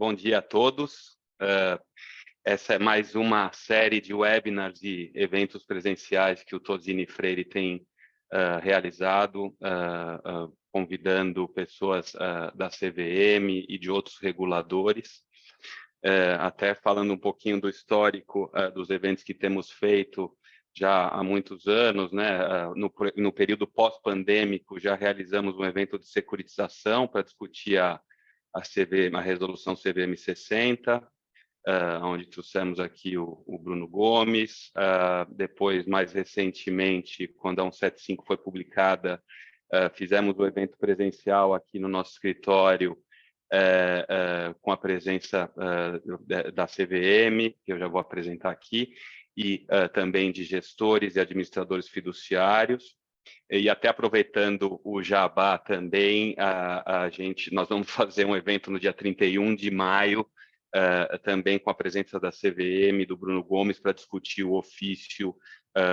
Bom dia a todos. Essa é mais uma série de webinars e eventos presenciais que o Tozini Freire tem realizado, convidando pessoas da CVM e de outros reguladores, até falando um pouquinho do histórico dos eventos que temos feito já há muitos anos, né? No período pós-pandêmico, já realizamos um evento de securitização para discutir a resolução CVM 60, onde trouxemos aqui o Bruno Gomes. Depois, mais recentemente, quando a 175 foi publicada, fizemos o evento presencial aqui no nosso escritório, com a presença da CVM, que eu já vou apresentar aqui, e também de gestores e administradores fiduciários. E até aproveitando o jabá também, nós vamos fazer um evento no dia 31 de maio, também com a presença da CVM, do Bruno Gomes, para discutir o ofício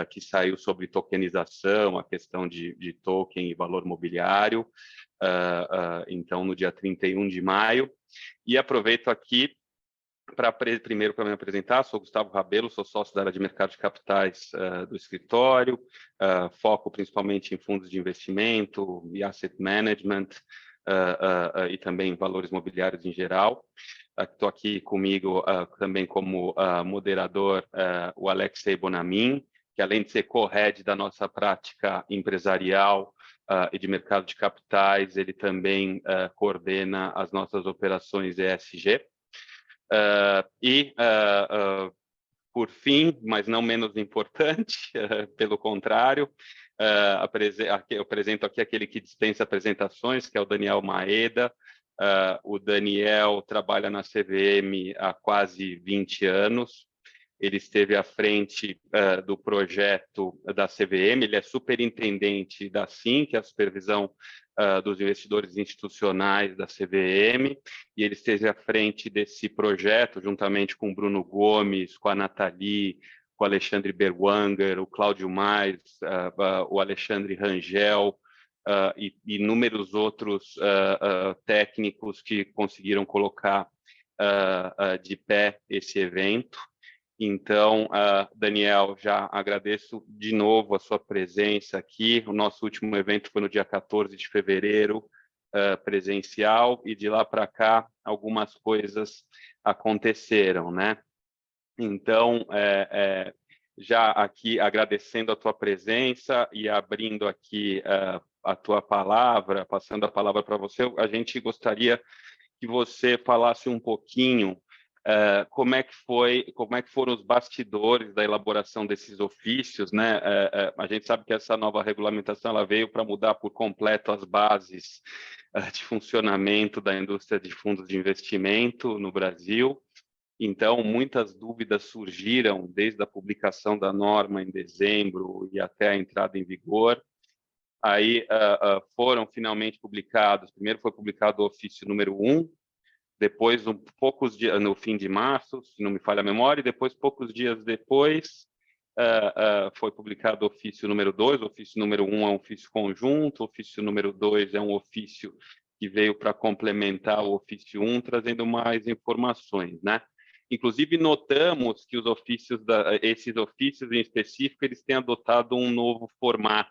que saiu sobre tokenização, a questão de token e valor mobiliário, então no dia 31 de maio. E aproveito aqui primeiro para me apresentar. Sou Gustavo Rabelo, sou sócio da área de mercado de capitais do escritório, foco principalmente em fundos de investimento e asset management, e também valores imobiliários em geral. Estou aqui comigo também como moderador o Alexei Bonamin, que além de ser co-head da nossa prática empresarial e de mercado de capitais, ele também coordena as nossas operações ESG. Por fim, mas não menos importante, pelo contrário, eu apresento aqui aquele que dispensa apresentações, que é o Daniel Maeda. O Daniel trabalha na CVM há quase 20 anos. Ele esteve à frente do projeto da CVM, ele é superintendente da SIM, que é a supervisão dos investidores institucionais da CVM, e ele esteve à frente desse projeto, juntamente com o Bruno Gomes, com a Nathalie, com o Alexandre Berwanger, o Cláudio Mais, o Alexandre Rangel, e inúmeros outros técnicos que conseguiram colocar de pé esse evento. Então, Daniel, já agradeço de novo a sua presença aqui. O nosso último evento foi no dia 14 de fevereiro, presencial, e de lá para cá algumas coisas aconteceram, né? Então, já aqui agradecendo a tua presença e abrindo aqui a tua palavra, passando a palavra para você, a gente gostaria que você falasse um pouquinho como é que foram os bastidores da elaboração desses ofícios, né? A gente sabe que essa nova regulamentação ela veio para mudar por completo as bases de funcionamento da indústria de fundos de investimento no Brasil. Então, muitas dúvidas surgiram desde a publicação da norma em dezembro e até a entrada em vigor. Aí foram finalmente publicados. Primeiro foi publicado o ofício número 1, depois, poucos dias, no fim de março, se não me falha a memória, e depois, poucos dias depois, foi publicado o ofício número 2. O ofício número 1 é um ofício conjunto, o ofício número 2 é um ofício que veio para complementar o ofício 1, trazendo mais informações, né? Inclusive, notamos que esses ofícios em específico, eles têm adotado um novo formato,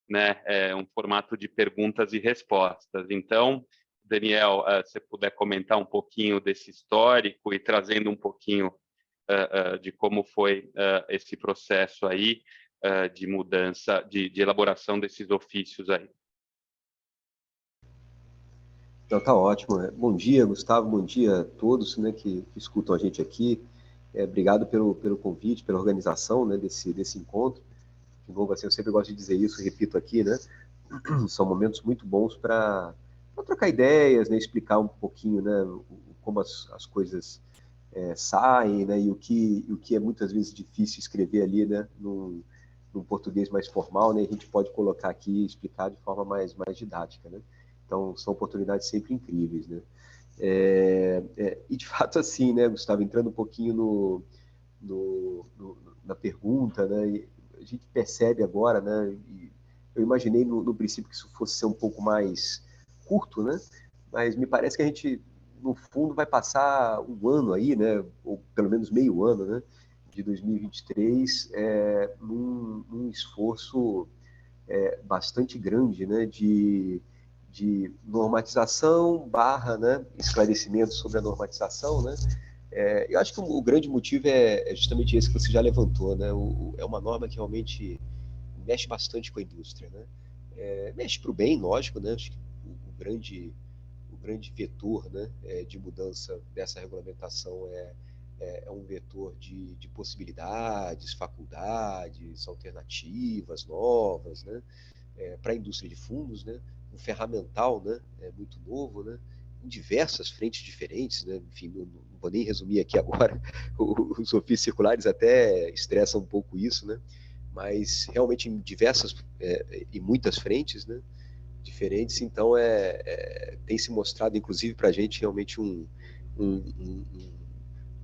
né? Um formato de perguntas e respostas. Então, Daniel, se puder comentar um pouquinho desse histórico e trazendo um pouquinho de como foi esse processo aí de mudança, de elaboração desses ofícios aí. Então, tá ótimo. Bom dia, Gustavo, bom dia a todos, né, que escutam a gente aqui. Obrigado pelo convite, pela organização, né, desse encontro. De novo, assim, eu sempre gosto de dizer isso, repito aqui, né? São momentos muito bons para trocar ideias, né, explicar um pouquinho, né, como as coisas saem, né, e o que é muitas vezes difícil escrever ali, né, num português mais formal, né, a gente pode colocar aqui e explicar de forma mais didática, né. Então, são oportunidades sempre incríveis, né. E de fato, assim, né, Gustavo, entrando um pouquinho na pergunta, né, a gente percebe agora, né, e eu imaginei no princípio que isso fosse ser um pouco mais curto, né, mas me parece que a gente no fundo, vai passar um ano aí, né, ou pelo menos meio ano, né, de 2023, num esforço bastante grande, né, de normatização barra, né, esclarecimento sobre a normatização, né. Eu acho que o grande motivo é justamente esse que você já levantou, né, é uma norma que realmente mexe bastante com a indústria, né. Mexe para o bem, lógico, né, acho que o grande vetor, né, de mudança dessa regulamentação é um vetor de possibilidades, faculdades, alternativas novas, né, para a indústria de fundos, né, um ferramental, né, muito novo, né, em diversas frentes diferentes, né, enfim, não vou nem resumir aqui agora, os ofícios circulares até estressam um pouco isso, né, mas realmente em diversas e muitas frentes, né, diferentes, então tem se mostrado, inclusive, para a gente realmente um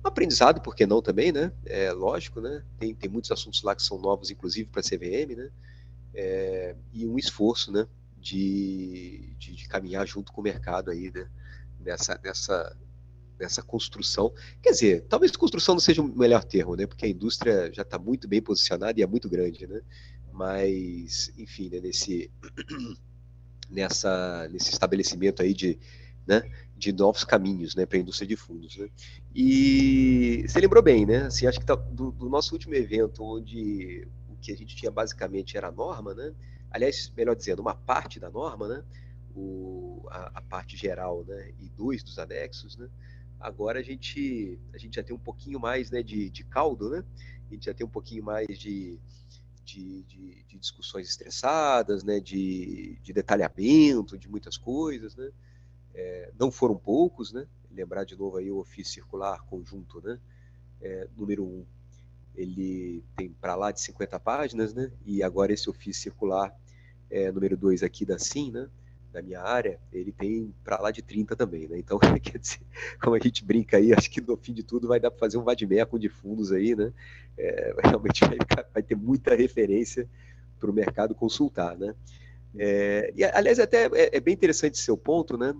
aprendizado, por que não também, né? Lógico, né? Tem muitos assuntos lá que são novos, inclusive para a CVM, né? E um esforço, né? De caminhar junto com o mercado aí, né? Nessa construção. Quer dizer, talvez construção não seja o melhor termo, né? Porque a indústria já está muito bem posicionada e é muito grande, né? Mas, enfim, né? Nesse estabelecimento aí né, de novos caminhos, né, para a indústria de fundos, né. E você lembrou bem, né? Assim, acho que do nosso último evento, onde o que a gente tinha basicamente era a norma, né? Aliás, melhor dizendo, uma parte da norma, né? A parte geral, né? E dois dos anexos, né? Agora a gente já tem um pouquinho mais, né, de caldo, né? A gente já tem um pouquinho mais de discussões estressadas, né, de detalhamento de muitas coisas, né, não foram poucos, né, lembrar de novo aí o ofício circular conjunto, né, número 1, ele tem para lá de 50 páginas, né, e agora esse ofício circular número 2 aqui da SIM, né, da minha área, ele tem para lá de 30 também, né? Então, quer dizer, como a gente brinca aí, acho que no fim de tudo vai dar para fazer um vade-mecum de fundos aí, né? Realmente vai ter muita referência para o mercado consultar, né? E, aliás, até é bem interessante seu ponto, né?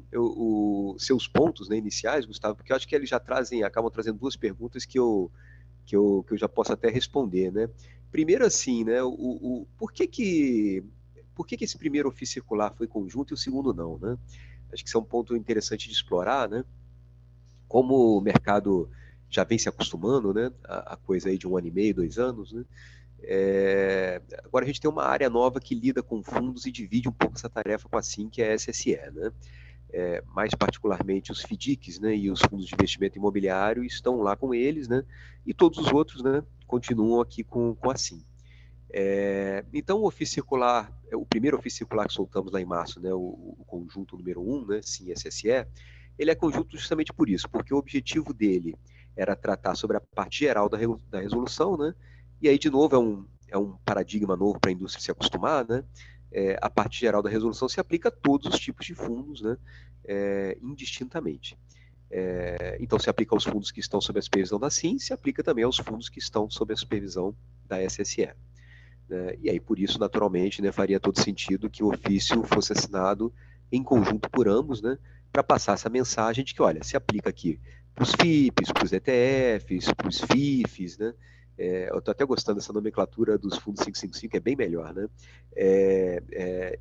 Seus pontos, né, iniciais, Gustavo, porque eu acho que eles já acabam trazendo duas perguntas que eu já posso até responder, né? Primeiro, assim, né? Por que esse primeiro ofício circular foi conjunto e o segundo não, né? Acho que isso é um ponto interessante de explorar, né? Como o mercado já vem se acostumando, né? A coisa aí de 1 ano e meio, 2 anos, né? Agora a gente tem uma área nova que lida com fundos e divide um pouco essa tarefa com a SIM, que é a SSE, né? Mais particularmente os FDICs, né, e os fundos de investimento imobiliário estão lá com eles, né, e todos os outros, né, continuam aqui com a SIM. Então, o ofício circular, o primeiro ofício circular que soltamos lá em março, né, o conjunto número 1, né, SIM SSE, ele é conjunto justamente por isso, porque o objetivo dele era tratar sobre a parte geral da resolução, né, e aí, de novo, é um paradigma novo para a indústria se acostumar, né, a parte geral da resolução se aplica a todos os tipos de fundos, né, indistintamente. Então, se aplica aos fundos que estão sob a supervisão da SIM, se aplica também aos fundos que estão sob a supervisão da SSE. Né? E aí, por isso, naturalmente, né, faria todo sentido que o ofício fosse assinado em conjunto por ambos, né, para passar essa mensagem de que, olha, se aplica aqui para os FIPs, para os ETFs, para os FIFs, né? Eu estou até gostando dessa nomenclatura dos fundos 555, é bem melhor, né?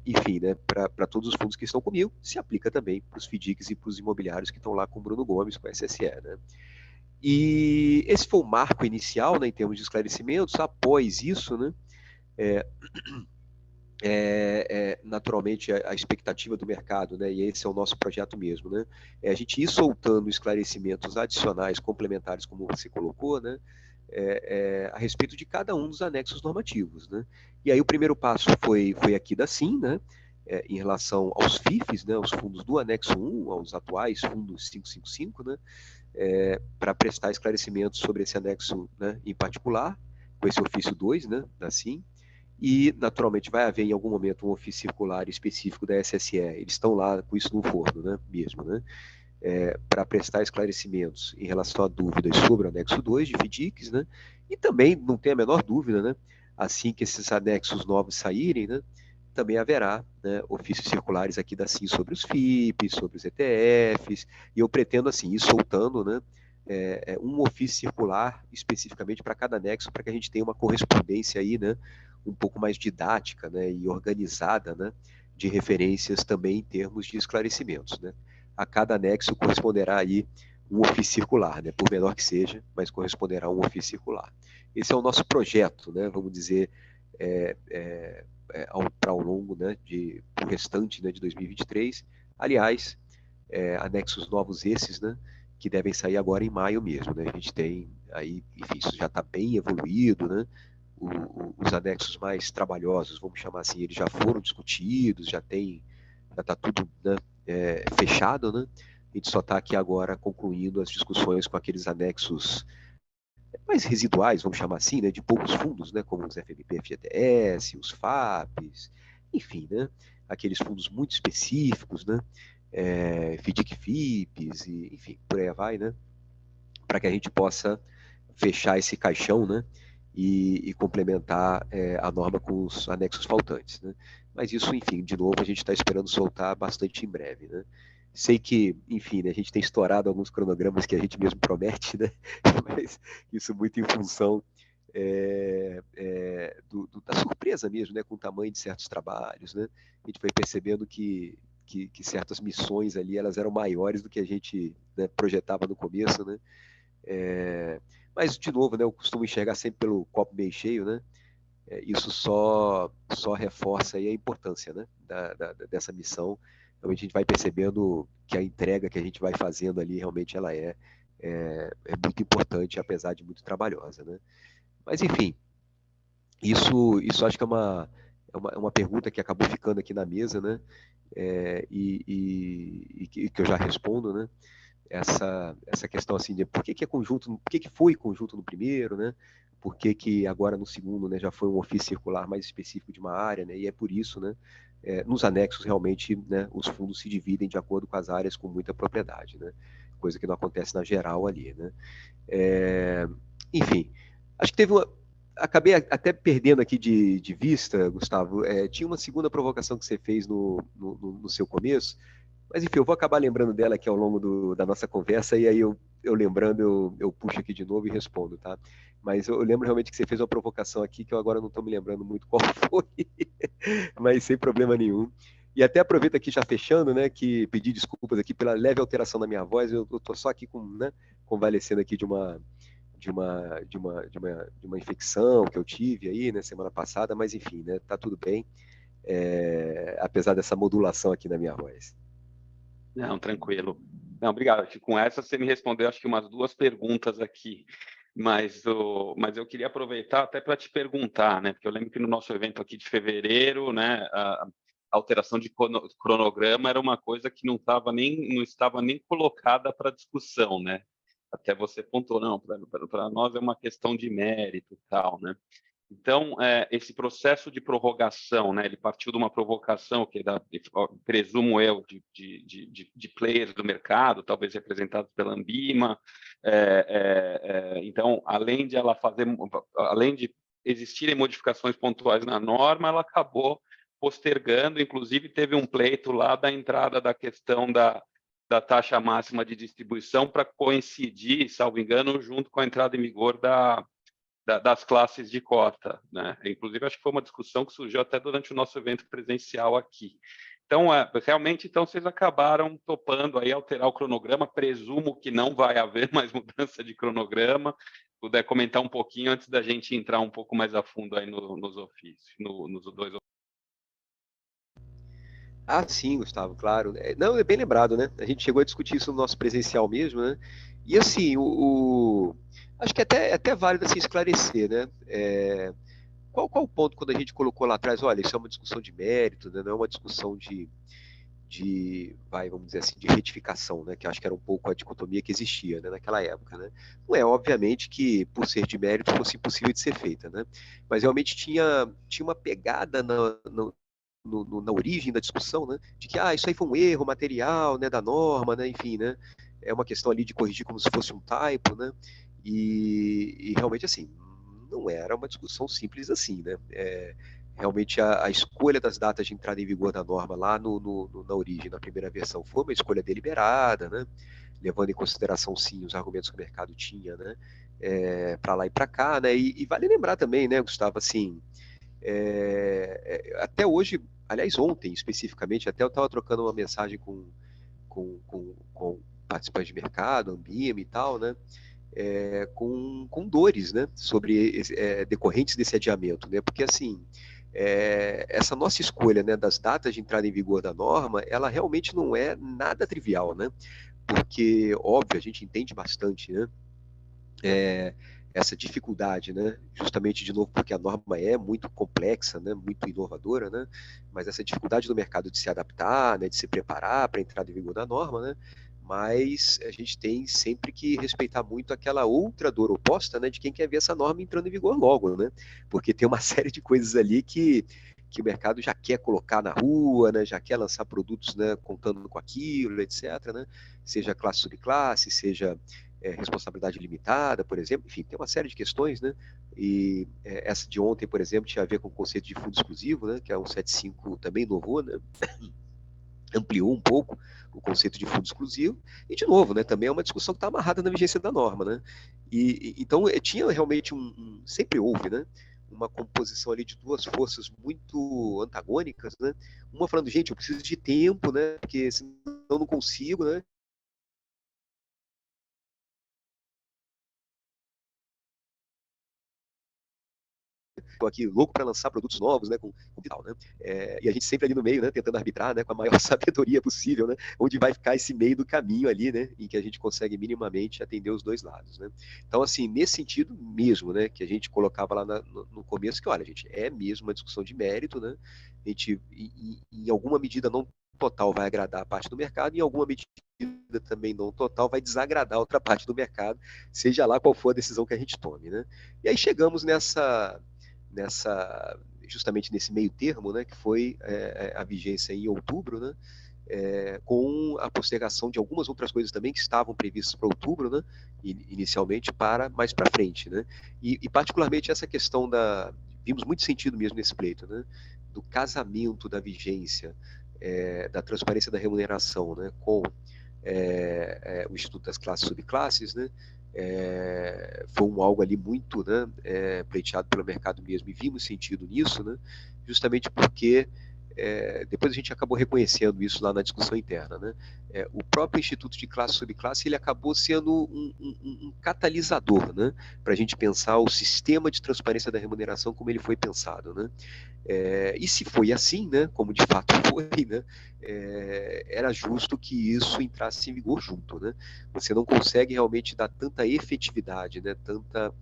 Enfim, né, para todos os fundos que estão comigo, se aplica também para os FDICs e para os imobiliários que estão lá com o Bruno Gomes, com a SSE, né? E esse foi o marco inicial, né, em termos de esclarecimentos. Após isso, né, naturalmente a expectativa do mercado, né, e esse é o nosso projeto mesmo, né, a gente ir soltando esclarecimentos adicionais, complementares, como você colocou, né, a respeito de cada um dos anexos normativos, né. E aí o primeiro passo foi aqui da SIM, né, em relação aos FIFs, né, os fundos do anexo 1, aos atuais fundos 555, né, para prestar esclarecimentos sobre esse anexo, né, em particular, com esse ofício 2, né, da SIM. E, naturalmente, vai haver em algum momento um ofício circular específico da SSE. Eles estão lá com isso no forno, né, mesmo, né, para prestar esclarecimentos em relação a dúvidas sobre o anexo 2 de FDICs, né, e também, não tem a menor dúvida, né, assim que esses anexos novos saírem, né, também haverá, né, ofícios circulares aqui da CIN sobre os FIPs, sobre os ETFs, e eu pretendo, assim, ir soltando, né, um ofício circular especificamente para cada anexo, para que a gente tenha uma correspondência aí, né, um pouco mais didática, né, e organizada, né, de referências também em termos de esclarecimentos, né. A cada anexo corresponderá aí um ofício circular, né, por menor que seja, mas corresponderá a um ofício circular. Esse é o nosso projeto, né, vamos dizer, para ao longo, né, o restante, né, de 2023. Aliás, anexos novos esses, né, que devem sair agora em maio mesmo, né? A gente tem aí, enfim, isso já está bem evoluído, né? Os anexos mais trabalhosos, vamos chamar assim, eles já foram discutidos, já está tudo, né, fechado, né? A gente só está aqui agora concluindo as discussões com aqueles anexos mais residuais, vamos chamar assim, né, de poucos fundos, né, como os FMP, FGTS, os FAPs, enfim, né, aqueles fundos muito específicos, né, FDIC-FIPs, e, enfim, por aí vai, né, para que a gente possa fechar esse caixão, né, e complementar a norma com os anexos faltantes, né. Mas isso, enfim, de novo, a gente está esperando soltar bastante em breve, né. Sei que, enfim, né, a gente tem estourado alguns cronogramas que a gente mesmo promete, né? Mas isso muito em função da surpresa mesmo, né, com o tamanho de certos trabalhos, né? A gente foi percebendo que certas missões ali elas eram maiores do que a gente, né, projetava no começo, né? Mas, de novo, né, eu costumo enxergar sempre pelo copo meio cheio, né? Isso só reforça aí a importância, né, dessa missão. Então a gente vai percebendo que a entrega que a gente vai fazendo ali realmente ela é muito importante, apesar de muito trabalhosa, né? Mas enfim, isso acho que é uma pergunta que acabou ficando aqui na mesa, né? E que eu já respondo, né? Essa questão assim de por que é conjunto, por que foi conjunto no primeiro, né? Por que agora no segundo, né, já foi um ofício circular mais específico de uma área, né? E é por isso, né, nos anexos realmente, né, os fundos se dividem de acordo com as áreas com muita propriedade, né? Coisa que não acontece na geral ali, né? Enfim, acho que acabei até perdendo aqui de vista, Gustavo. Tinha uma segunda provocação que você fez no seu começo, mas enfim, eu vou acabar lembrando dela aqui ao longo da nossa conversa, e aí eu lembrando, eu puxo aqui de novo e respondo, tá? Mas eu lembro realmente que você fez uma provocação aqui que eu agora não estou me lembrando muito qual foi, mas sem problema nenhum. E até aproveito aqui já fechando, né, que pedir desculpas aqui pela leve alteração da minha voz, eu estou só aqui né, convalescendo aqui de uma infecção que eu tive aí, né, semana passada, mas enfim, né, tá tudo bem, apesar dessa modulação aqui na minha voz. Não, tranquilo. Não, obrigado. Acho que com essa você me respondeu, acho que umas 2 perguntas aqui. Mas eu queria aproveitar até para te perguntar, né? Porque eu lembro que no nosso evento aqui de fevereiro, né, a alteração de cronograma era uma coisa que não estava nem colocada para discussão, né? Até você pontuou, não, para nós é uma questão de mérito e tal, né? Então, esse processo de prorrogação, né, ele partiu de uma provocação que presumo eu, de players do mercado, talvez representados pela Ambima. Então, além de existirem modificações pontuais na norma, ela acabou postergando, inclusive teve um pleito lá da entrada da questão da taxa máxima de distribuição para coincidir, salvo engano, junto com a entrada em vigor das classes de cota, né? Inclusive, acho que foi uma discussão que surgiu até durante o nosso evento presencial aqui. Então, realmente, então, vocês acabaram topando aí alterar o cronograma. Presumo que não vai haver mais mudança de cronograma. Puder comentar um pouquinho antes da gente entrar um pouco mais a fundo aí nos ofícios, nos 2 ofícios. Ah, sim, Gustavo, claro. Não, é bem lembrado, né? A gente chegou a discutir isso no nosso presencial mesmo, né? E assim, acho que é até válido assim, esclarecer, né? Qual o ponto quando a gente colocou lá atrás, olha, isso é uma discussão de mérito, né? Não é uma discussão vamos dizer assim, de retificação, né? Que acho que era um pouco a dicotomia que existia, né, naquela época, né? Não é, obviamente, que por ser de mérito fosse impossível de ser feita, né? Mas realmente tinha uma pegada na origem da discussão, né? De que isso aí foi um erro material, né, da norma, né? Enfim, né? É uma questão ali de corrigir como se fosse um typo, né? E realmente assim, não era uma discussão simples assim, né? realmente a escolha das datas de entrada em vigor da norma lá na origem, na primeira versão, foi uma escolha deliberada, né? Levando em consideração, sim, os argumentos que o mercado tinha, né? Para lá e para cá, né? E vale lembrar também, né, Gustavo, assim, até hoje, aliás, ontem especificamente, até eu estava trocando uma mensagem com participantes de mercado, Ambima e tal, né? Com dores, né? Sobre decorrentes desse adiamento, né? Porque assim, essa nossa escolha, né, das datas de entrada em vigor da norma, ela realmente não é nada trivial, né? Porque, óbvio, a gente entende bastante, né? Essa dificuldade, né? Justamente, de novo, porque a norma é muito complexa, né? Muito inovadora, né? Mas essa dificuldade do mercado de se adaptar, né? De se preparar para a entrada em vigor da norma, né? Mas a gente tem sempre que respeitar muito aquela outra dor oposta, né? De quem quer ver essa norma entrando em vigor logo, né? Porque tem uma série de coisas ali que o mercado já quer colocar na rua, né? Já quer lançar produtos, né? Contando com aquilo, etc., né? Seja classe subclasse, seja responsabilidade limitada, por exemplo, enfim, tem uma série de questões, né? E essa de ontem, por exemplo, tinha a ver com o conceito de fundo exclusivo, né? Que a 175 também inovou, né? Ampliou um pouco o conceito de fundo exclusivo, e de novo, né, também é uma discussão que está amarrada na vigência da norma, né? Então tinha realmente sempre houve, né, uma composição ali de duas forças muito antagônicas, né? Uma falando, gente, eu preciso de tempo, né? Porque senão eu não consigo, né? Estou aqui louco para lançar produtos novos, né, com tal, né? E a gente sempre ali no meio, né, tentando arbitrar, né, com a maior sabedoria possível, né, onde vai ficar esse meio do caminho ali, né, em que a gente consegue minimamente atender os dois lados, né? Então, assim, nesse sentido mesmo, né, que a gente colocava lá no começo, que olha, gente, é mesmo uma discussão de mérito, né? A gente, em alguma medida não total, vai agradar a parte do mercado, e em alguma medida também não total, vai desagradar a outra parte do mercado, seja lá qual for a decisão que a gente tome, né? E aí chegamos justamente nesse meio termo, né, que foi a vigência em outubro, né, com a postergação de algumas outras coisas também que estavam previstas para outubro, né, inicialmente para mais para frente, né, e particularmente essa questão vimos muito sentido mesmo nesse pleito, né, do casamento da vigência, da transparência da remuneração, né, com o Instituto das Classes e Subclasses, né, foi algo ali muito, né, pleiteado pelo mercado mesmo, e vimos sentido nisso, né, justamente porque depois a gente acabou reconhecendo isso lá na discussão interna, né? O próprio Instituto de Classe e Subclasse, ele acabou sendo um catalisador, né, para a gente pensar o sistema de transparência da remuneração como ele foi pensado, né? E se foi assim, né, como de fato foi, né, era justo que isso entrasse em vigor junto, né? Você não consegue realmente dar tanta efetividade, né, tanta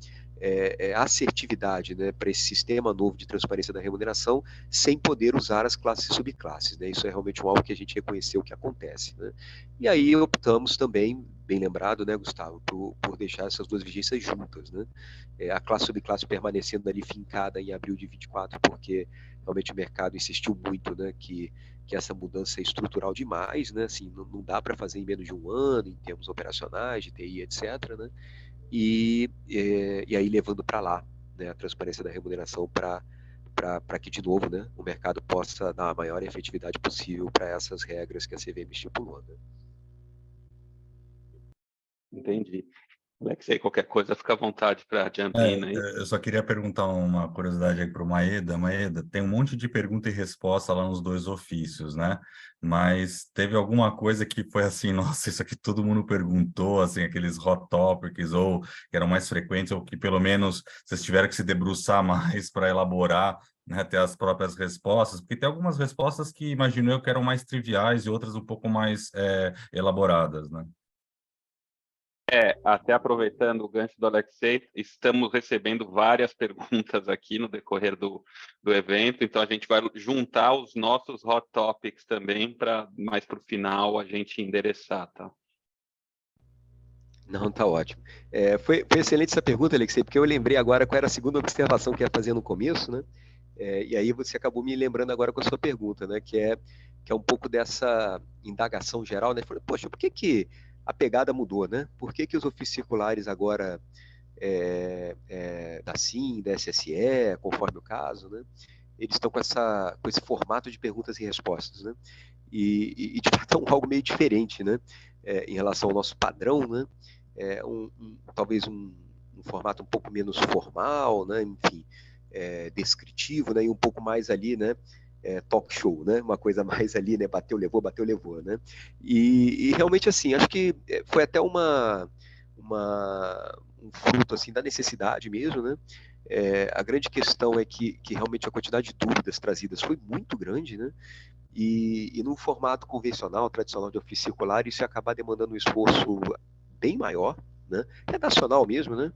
assertividade, né, para esse sistema novo de transparência da remuneração sem poder usar as classes e subclasses, né? Isso é realmente algo que a gente reconheceu que acontece, né? E aí optamos também, bem lembrado, né, Gustavo, por deixar essas duas vigências juntas, né? A classe subclasse permanecendo ali fincada em abril de 24, porque realmente o mercado insistiu muito, né, que essa mudança é estrutural demais, né, assim, não dá para fazer em menos de um ano, em termos operacionais, de TI, etc., né, e aí levando para lá, né, a transparência da remuneração para que, de novo, né, o mercado possa dar a maior efetividade possível para essas regras que a CVM estipulou, né. Entendi. Alexei, qualquer coisa, fica à vontade para jump in aí. Eu só queria perguntar uma curiosidade aí para o Maeda. Maeda, tem um monte de pergunta e resposta lá nos dois ofícios, né? Mas teve alguma coisa que foi assim, nossa, isso aqui todo mundo perguntou, assim, aqueles hot topics, ou que eram mais frequentes, ou que pelo menos vocês tiveram que se debruçar mais para elaborar, né, ter as próprias respostas, porque tem algumas respostas que imagino eu que eram mais triviais e outras um pouco mais elaboradas, né? Até aproveitando o gancho do Alexei, estamos recebendo várias perguntas aqui no decorrer do evento, então a gente vai juntar os nossos hot topics também para mais para o final a gente endereçar, tá? Não, tá ótimo. Foi excelente essa pergunta, Alexei, porque eu lembrei agora qual era a segunda observação que ia fazer no começo, né? E aí você acabou me lembrando agora com a sua pergunta, né? Que é um pouco dessa indagação geral, né? Falei, poxa, por que a pegada mudou, né? Por que os ofícios circulares agora da SIM, da SSE, conforme o caso, né? eles estão com esse formato de perguntas e respostas, né? E de fato é algo meio diferente, né? Em relação ao nosso padrão, né? Talvez um formato um pouco menos formal, né? Enfim, descritivo, né? E um pouco mais ali, né? Talk show, né? Uma coisa mais ali, né? Bateu, levou, né? E realmente, assim, acho que foi até um fruto, assim, da necessidade mesmo, né? A grande questão é que realmente a quantidade de dúvidas trazidas foi muito grande, né? E num formato convencional, tradicional de ofício circular, isso ia acabar demandando um esforço bem maior, né? Redacional mesmo, né?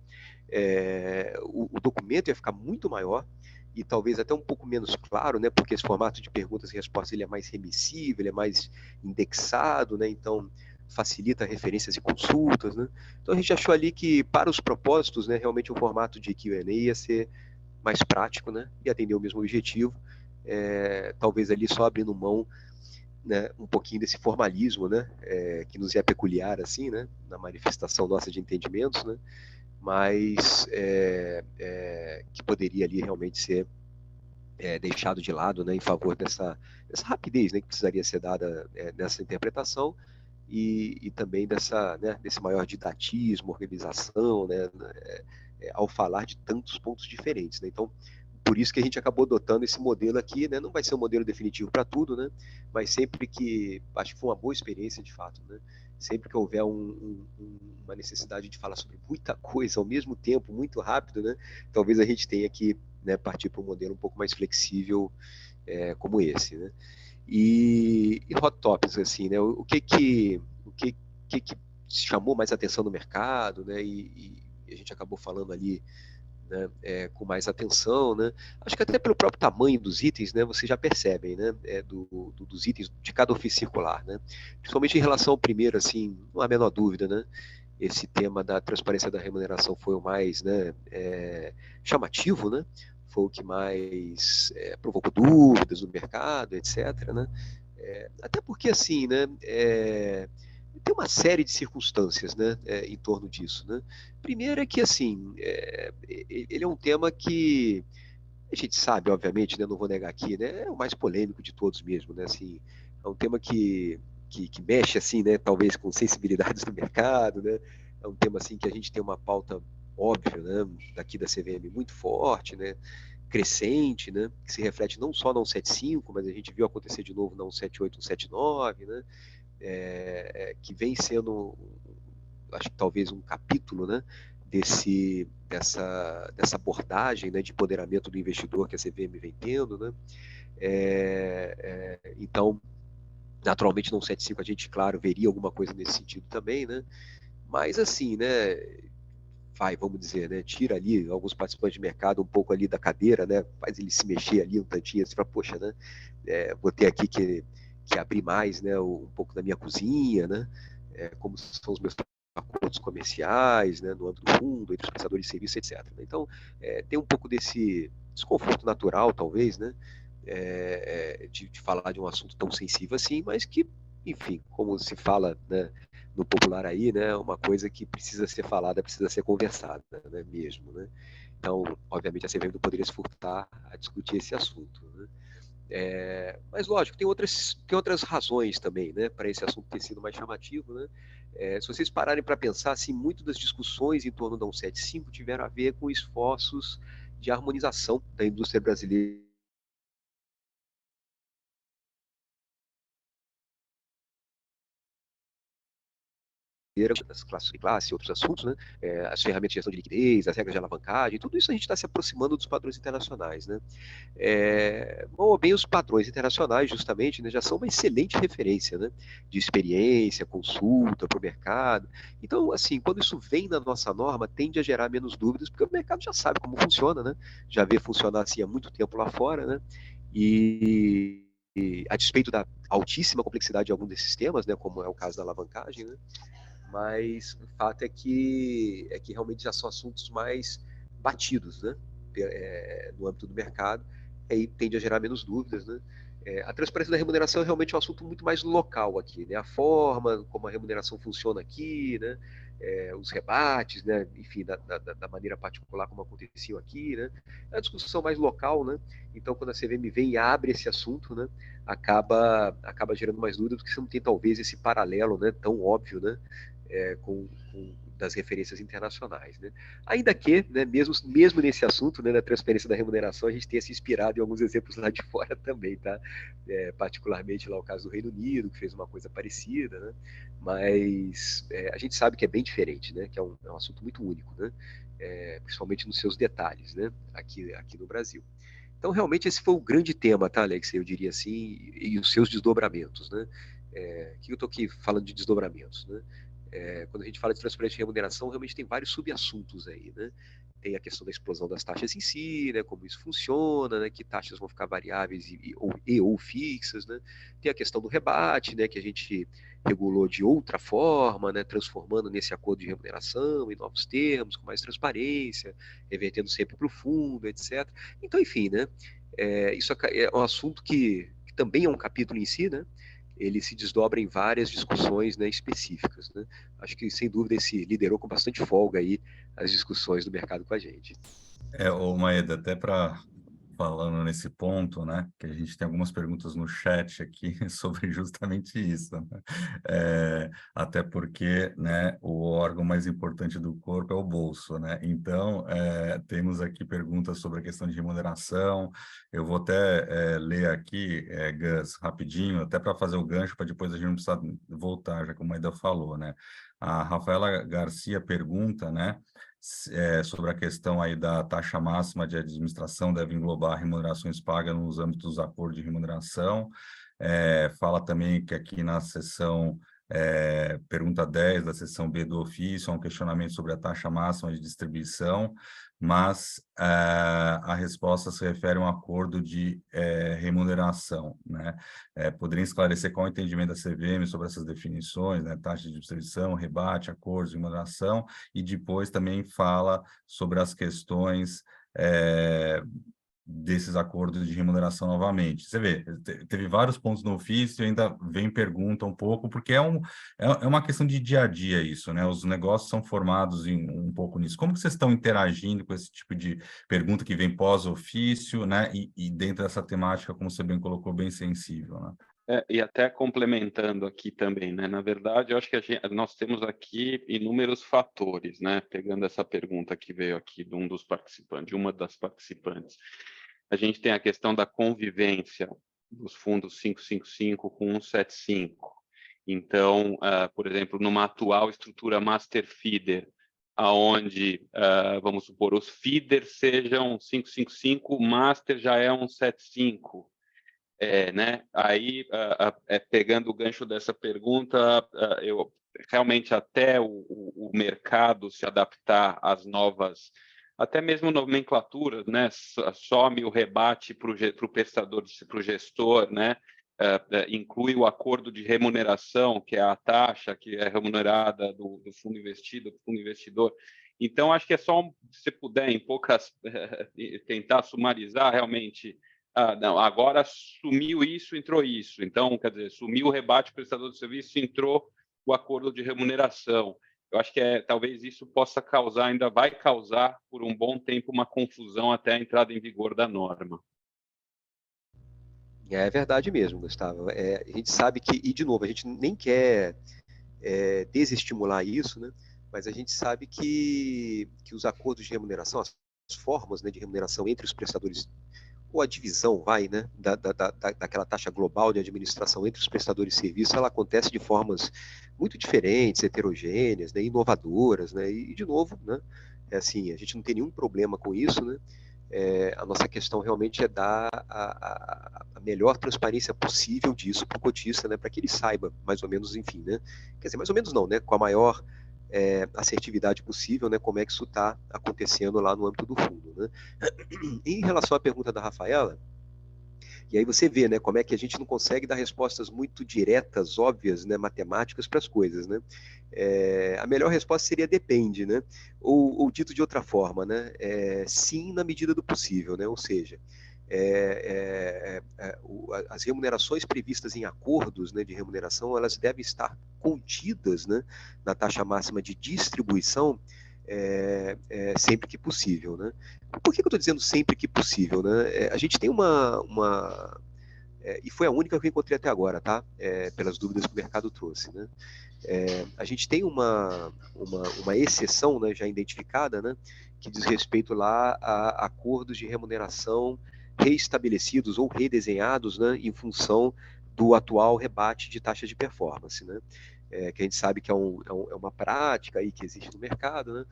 O documento ia ficar muito maior e talvez até um pouco menos claro, né? Porque esse formato de perguntas e respostas ele é mais remissivo, ele é mais indexado, né? Então facilita referências e consultas, né? Então a gente achou ali que para os propósitos, né? Realmente o formato de Q&A ia ser mais prático, né? E atender o mesmo objetivo. Talvez ali só abrindo mão, né, um pouquinho desse formalismo, né, que nos é peculiar, assim, né, na manifestação nossa de entendimentos, né, mas que poderia ali realmente ser deixado de lado, né, em favor dessa rapidez, né, que precisaria ser dada nessa interpretação e também desse maior didatismo, organização, né, ao falar de tantos pontos diferentes, né, então por isso que a gente acabou adotando esse modelo aqui, né? Não vai ser um modelo definitivo para tudo, né? Mas sempre que, acho que foi uma boa experiência de fato, né? Sempre que houver uma necessidade de falar sobre muita coisa ao mesmo tempo, muito rápido, né? Talvez a gente tenha que, né, partir para um modelo um pouco mais flexível, como esse, né? E hot topics, assim, né? O que chamou mais atenção no mercado, né? E a gente acabou falando ali, né, com mais atenção, né? Acho que até pelo próprio tamanho dos itens, né, vocês já percebem, né, dos itens de cada ofício circular, né? Principalmente em relação ao primeiro, assim, não há a menor dúvida, né? Esse tema da transparência da remuneração foi o mais, né, chamativo, né? Foi o que mais provocou dúvidas no mercado, etc., né? Até porque, assim, né, tem uma série de circunstâncias, né, em torno disso, né? Primeiro é que, assim, ele é um tema que a gente sabe, obviamente, né, não vou negar aqui, né, é o mais polêmico de todos mesmo, né? Assim, é um tema que mexe, assim, né, talvez com sensibilidades do mercado, né? É um tema, assim, que a gente tem uma pauta óbvia, né, daqui da CVM muito forte, né? Crescente, né, que se reflete não só na 175, mas a gente viu acontecer de novo na 178, 179, né, que vem sendo, acho que talvez um capítulo, né, dessa abordagem, né, de empoderamento do investidor que a CVM vem tendo, né. Então, naturalmente, no 175 a gente, claro, veria alguma coisa nesse sentido também, né, mas assim, né, vamos dizer, né, tira ali alguns participantes de mercado um pouco ali da cadeira, né, faz ele se mexer ali um tantinho, assim, para, poxa, né, vou ter aqui que abrir mais, né, um pouco da minha cozinha, né, como são os meus acordos comerciais, né, no âmbito do fundo, entre os prestadores de serviço, etc. Então, tem um pouco desse desconforto natural, talvez, né, de falar de um assunto tão sensível assim, mas que, enfim, como se fala, né, no popular aí, né, uma coisa que precisa ser falada, precisa ser conversada, né, mesmo, né. Então, obviamente, a CVM não poderia se furtar a discutir esse assunto, né. Mas, lógico, tem outras razões também, né, para esse assunto ter sido mais chamativo, né. Se vocês pararem para pensar, assim, muito das discussões em torno da 175 tiveram a ver com esforços de harmonização da indústria brasileira das classes de classe, outros assuntos, né? As ferramentas de gestão de liquidez, as regras de alavancagem, tudo isso a gente está se aproximando dos padrões internacionais, né? Ou bem, os padrões internacionais, justamente, né, já são uma excelente referência, né? De experiência, consulta para o mercado. Então, assim, quando isso vem na nossa norma, tende a gerar menos dúvidas, porque o mercado já sabe como funciona, né? Já vê funcionar assim há muito tempo lá fora, né? E a despeito da altíssima complexidade de algum desses temas, né, como é o caso da alavancagem, né, mas o fato é que realmente já são assuntos mais batidos, né, no âmbito do mercado. aí tende a gerar menos dúvidas, né? A transparência da remuneração é realmente um assunto muito mais local aqui, né? A forma como a remuneração funciona aqui, né? Os rebates, né? Enfim, da maneira particular como aconteciam aqui, né? É uma discussão mais local, né? Então, quando a CVM vem e abre esse assunto, né? Acaba gerando mais dúvidas, porque você não tem talvez esse paralelo, né? Tão óbvio, né? Com das referências internacionais, né? Ainda que, né, mesmo nesse assunto, né, da transferência da remuneração, a gente tenha se inspirado em alguns exemplos lá de fora também, tá? Particularmente lá o caso do Reino Unido, que fez uma coisa parecida, né? Mas a gente sabe que é bem diferente, né? Que é um assunto muito único, né? Principalmente nos seus detalhes, né? Aqui no Brasil. Então, realmente, esse foi o grande tema, tá, Alex? Eu diria assim, e os seus desdobramentos, né? Que eu estou aqui falando de desdobramentos, né? Quando a gente fala de transferência de remuneração, realmente tem vários subassuntos aí, né? Tem a questão da explosão das taxas em si, né? Como isso funciona, né? Que taxas vão ficar variáveis ou fixas, né? Tem a questão do rebate, né? Que a gente regulou de outra forma, né? Transformando nesse acordo de remuneração em novos termos, com mais transparência, revertendo sempre para o fundo, etc. Então, enfim, né? Isso é um assunto que também é um capítulo em si, né? Ele se desdobra em várias discussões, né, específicas, né? Acho que, sem dúvida, esse liderou com bastante folga aí as discussões do mercado com a gente. Ô Maeda, até para falando nesse ponto, né, que a gente tem algumas perguntas no chat aqui sobre justamente isso, né? Até porque, né, o órgão mais importante do corpo é o bolso, né? Então, temos aqui perguntas sobre a questão de remuneração. Eu vou até ler aqui, Gus, rapidinho, até para fazer o gancho, para depois a gente não precisar voltar, já que o Maeda falou, né? A Rafaela Garcia pergunta, né, sobre a questão aí da taxa máxima de administração deve englobar remunerações pagas nos âmbitos dos acordos de remuneração. Fala também que aqui na seção pergunta 10 da seção B do ofício, há um questionamento sobre a taxa máxima de distribuição, mas a resposta se refere a um acordo de remuneração, né? Poderia esclarecer qual é o entendimento da CVM sobre essas definições, né? Taxa de distribuição, rebate, acordos de remuneração, e depois também fala sobre as questões desses acordos de remuneração novamente. Você vê, teve vários pontos no ofício e ainda vem pergunta um pouco, porque é uma questão de dia a dia isso, né? Os negócios são formados um pouco nisso. Como que vocês estão interagindo com esse tipo de pergunta que vem pós-ofício, né? E dentro dessa temática, como você bem colocou, bem sensível, né? E até complementando aqui também, né? Na verdade, eu acho que nós temos aqui inúmeros fatores, né? Pegando essa pergunta que veio aqui de um dos participantes, de uma das participantes. A gente tem a questão da convivência dos fundos 555 com 175. Então, por exemplo, numa atual estrutura master feeder, aonde, vamos supor, os feeders sejam 555, o master já é 175. Né? Aí, pegando o gancho dessa pergunta, eu realmente até o mercado se adaptar às novas, até mesmo nomenclaturas, né? Some o rebate para o prestador, para o gestor, né? Inclui o acordo de remuneração, que é a taxa que é remunerada do fundo investido, do fundo investidor. Então, acho que é só, se puder, em poucas, tentar sumarizar realmente. Não, agora sumiu isso, entrou isso. Então, quer dizer, sumiu o rebate prestador de serviço, entrou o acordo de remuneração. Eu acho que talvez isso possa causar, ainda vai causar por um bom tempo uma confusão até a entrada em vigor da norma. É verdade mesmo, Gustavo. A gente sabe que, e de novo, a gente nem quer desestimular isso, né? Mas a gente sabe que os acordos de remuneração, as formas, né, de remuneração entre os prestadores, ou a divisão, né, daquela taxa global de administração entre os prestadores de serviço, ela acontece de formas muito diferentes, heterogêneas, né, inovadoras, né, e de novo, né, assim, a gente não tem nenhum problema com isso, né, a nossa questão realmente é dar a melhor transparência possível disso para o cotista, né, para que ele saiba, mais ou menos, enfim, né, quer dizer, mais ou menos não, né, com a maior assertividade possível, né, como é que isso está acontecendo lá no âmbito do fundo, né. Em relação à pergunta da Rafaela, e aí você vê, né, como é que a gente não consegue dar respostas muito diretas, óbvias, né, matemáticas para as coisas, né? A melhor resposta seria depende, né? Ou dito de outra forma, né? Sim, na medida do possível, né? Ou seja, as remunerações previstas em acordos, né, de remuneração, elas devem estar contidas, né, na taxa máxima de distribuição, sempre que possível, né? Por que eu estou dizendo sempre que possível, né? A gente tem e foi a única que eu encontrei até agora, tá? Pelas dúvidas que o mercado trouxe, né? A gente tem uma exceção, né, já identificada, né, que diz respeito lá a acordos de remuneração reestabelecidos ou redesenhados, né, em função do atual rebate de taxa de performance, né? Que a gente sabe que é uma prática aí que existe no mercado, né?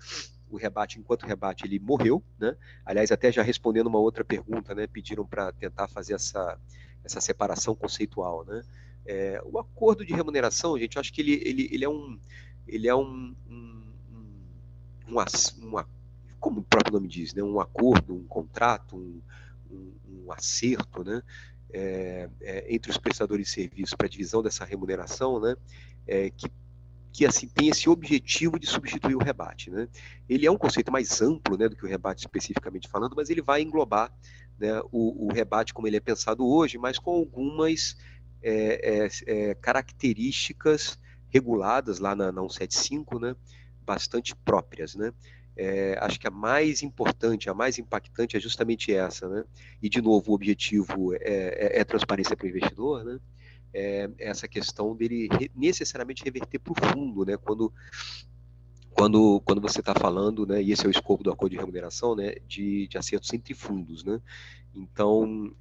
O rebate, enquanto rebate, ele morreu, né? Aliás, até já respondendo uma outra pergunta, né, pediram para tentar fazer essa separação conceitual, né? O acordo de remuneração, gente, eu acho que ele é como o próprio nome diz, né? Um acordo, um contrato, um acerto, né? Entre os prestadores de serviços para a divisão dessa remuneração, né? Que assim tem esse objetivo de substituir o rebate, né? Ele é um conceito mais amplo, né, do que o rebate especificamente falando, mas ele vai englobar, né, o rebate como ele é pensado hoje, mas com algumas características reguladas lá na 175, né, bastante próprias, né? Acho que a mais importante, a mais impactante é justamente essa, né? E de novo o objetivo é transparência para o investidor, né? Essa questão dele necessariamente reverter para o fundo, né? Quando você está falando, né? E esse é o escopo do acordo de remuneração, né? De acertos entre fundos, né? Então,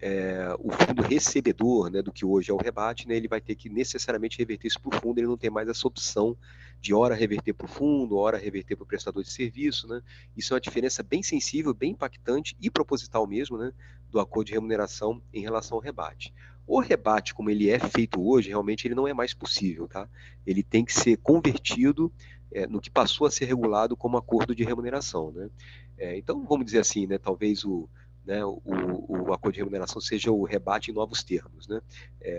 o fundo recebedor, né, do que hoje é o rebate, né, ele vai ter que necessariamente reverter isso para o fundo, ele não tem mais essa opção de hora reverter para o fundo, hora reverter para o prestador de serviço, né? Isso é uma diferença bem sensível, bem impactante e proposital mesmo, né, do acordo de remuneração em relação ao rebate. O rebate, como ele é feito hoje, realmente ele não é mais possível, tá? Ele tem que ser convertido no que passou a ser regulado como acordo de remuneração, né? Então, vamos dizer assim, né, talvez o acordo de remuneração seja o rebate em novos termos, né?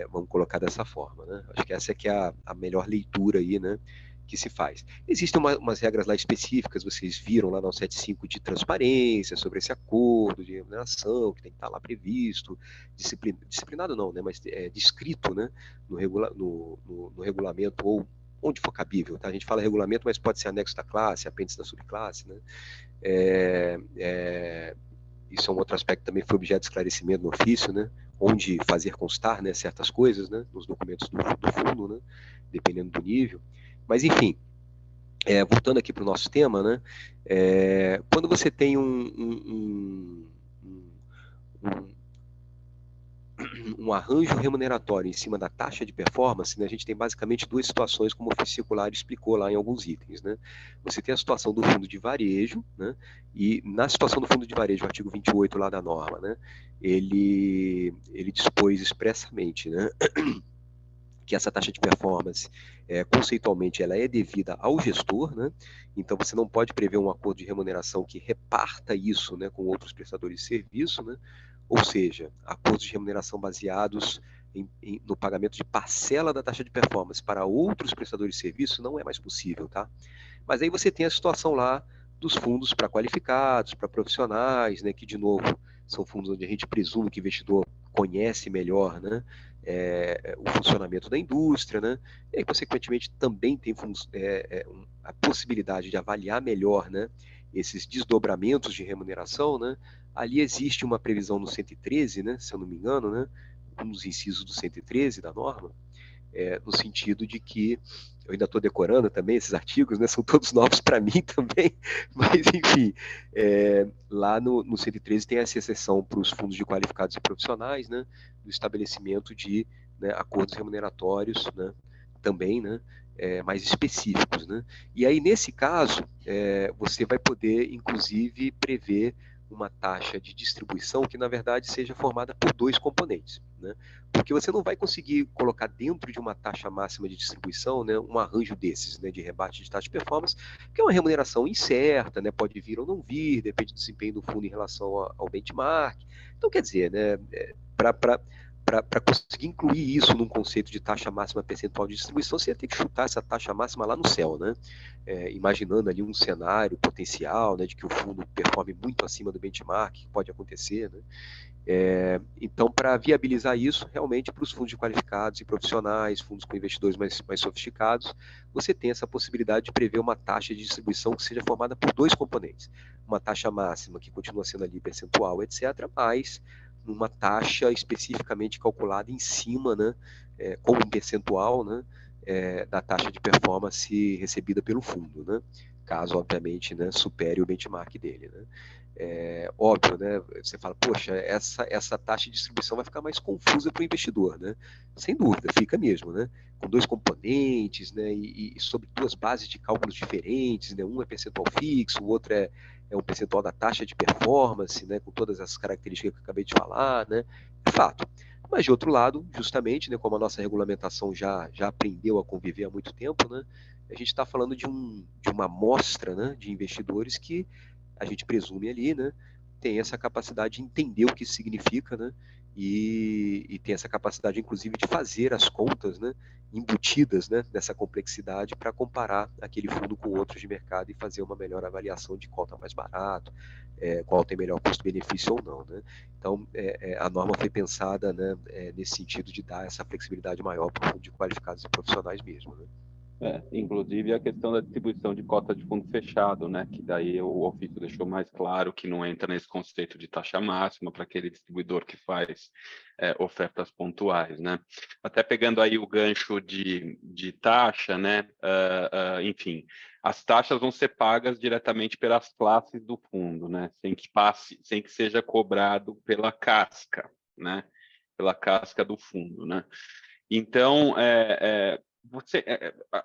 Vamos colocar dessa forma, né? Acho que essa é que é a melhor leitura aí, né, que se faz. Existem umas regras lá específicas, vocês viram lá na 175 de transparência sobre esse acordo de remuneração, que tem que estar lá previsto, disciplinado não, né, mas descrito, né, no regulamento ou onde for cabível, tá? A gente fala regulamento, mas pode ser anexo da classe, apêndice da subclasse, né? Isso é um outro aspecto que também foi objeto de esclarecimento no ofício, né? Onde fazer constar, né, certas coisas, né, nos documentos do fundo, né, dependendo do nível. Mas, enfim, voltando aqui para o nosso tema, né, quando você tem um arranjo remuneratório em cima da taxa de performance, né, a gente tem basicamente duas situações, como o ofício circular explicou lá em alguns itens, né? Você tem a situação do fundo de varejo, né? E na situação do fundo de varejo, o artigo 28 lá da norma, né? Ele dispôs expressamente, né, que essa taxa de performance, conceitualmente, ela é devida ao gestor, né? Então você não pode prever um acordo de remuneração que reparta isso, né, com outros prestadores de serviço, né? Ou seja, acordos de remuneração baseados no pagamento de parcela da taxa de performance para outros prestadores de serviço não é mais possível, tá? Mas aí você tem a situação lá dos fundos para qualificados, para profissionais, né, que, de novo, são fundos onde a gente presume que o investidor conhece melhor, né, o funcionamento da indústria, né, e aí, consequentemente, também tem a possibilidade de avaliar melhor, né, esses desdobramentos de remuneração, né. Ali existe uma previsão no 113, né, se eu não me engano, né, um dos incisos do 113 da norma, no sentido de que eu ainda estou decorando também esses artigos, né, são todos novos para mim também, mas enfim, lá no 113 tem essa exceção para os fundos de qualificados e profissionais, né, do estabelecimento de, né, acordos remuneratórios, né, também, né, mais específicos, né. E aí, nesse caso, você vai poder, inclusive, prever uma taxa de distribuição que, na verdade, seja formada por dois componentes, né? Porque você não vai conseguir colocar dentro de uma taxa máxima de distribuição, né, um arranjo desses, né, de rebate de taxa de performance, que é uma remuneração incerta, né, pode vir ou não vir, depende do desempenho do fundo em relação ao benchmark. Então, quer dizer, né, para conseguir incluir isso num conceito de taxa máxima percentual de distribuição, você ia ter que chutar essa taxa máxima lá no céu, né? Imaginando ali um cenário potencial, né, de que o fundo performe muito acima do benchmark, que pode acontecer, né? Então, para viabilizar isso, realmente, para os fundos de qualificados e profissionais, fundos com investidores mais sofisticados, você tem essa possibilidade de prever uma taxa de distribuição que seja formada por dois componentes. Uma taxa máxima, que continua sendo ali percentual, etc., mais uma taxa especificamente calculada em cima, né, como um percentual, né, da taxa de performance recebida pelo fundo, né, caso, obviamente, né, supere o benchmark dele, né. Óbvio, né? Você fala, poxa, essa taxa de distribuição vai ficar mais confusa para o investidor, né? Sem dúvida, fica mesmo, né? Com dois componentes, né? E sobre duas bases de cálculos diferentes, né? Um é percentual fixo, o outro é um percentual da taxa de performance, né? Com todas as características que eu acabei de falar, né? É fato. Mas, de outro lado, justamente, né, como a nossa regulamentação já aprendeu a conviver há muito tempo, né? A gente está falando de uma amostra, né, de investidores que a gente presume ali, né, tem essa capacidade de entender o que isso significa, né, e tem essa capacidade, inclusive, de fazer as contas, né, embutidas, né, nessa complexidade para comparar aquele fundo com outros de mercado e fazer uma melhor avaliação de qual está mais barato, qual tem melhor custo-benefício ou não, né. Então, a norma foi pensada, né, nesse sentido de dar essa flexibilidade maior para o fundo de qualificados e profissionais mesmo, né. Inclusive a questão da distribuição de cota de fundo fechado, né? Que daí o ofício deixou mais claro que não entra nesse conceito de taxa máxima para aquele distribuidor que faz ofertas pontuais, né? Até pegando aí o gancho de taxa, né? Enfim, as taxas vão ser pagas diretamente pelas classes do fundo, né? Sem que seja cobrado pela casca, né? Pela casca do fundo, né? Então,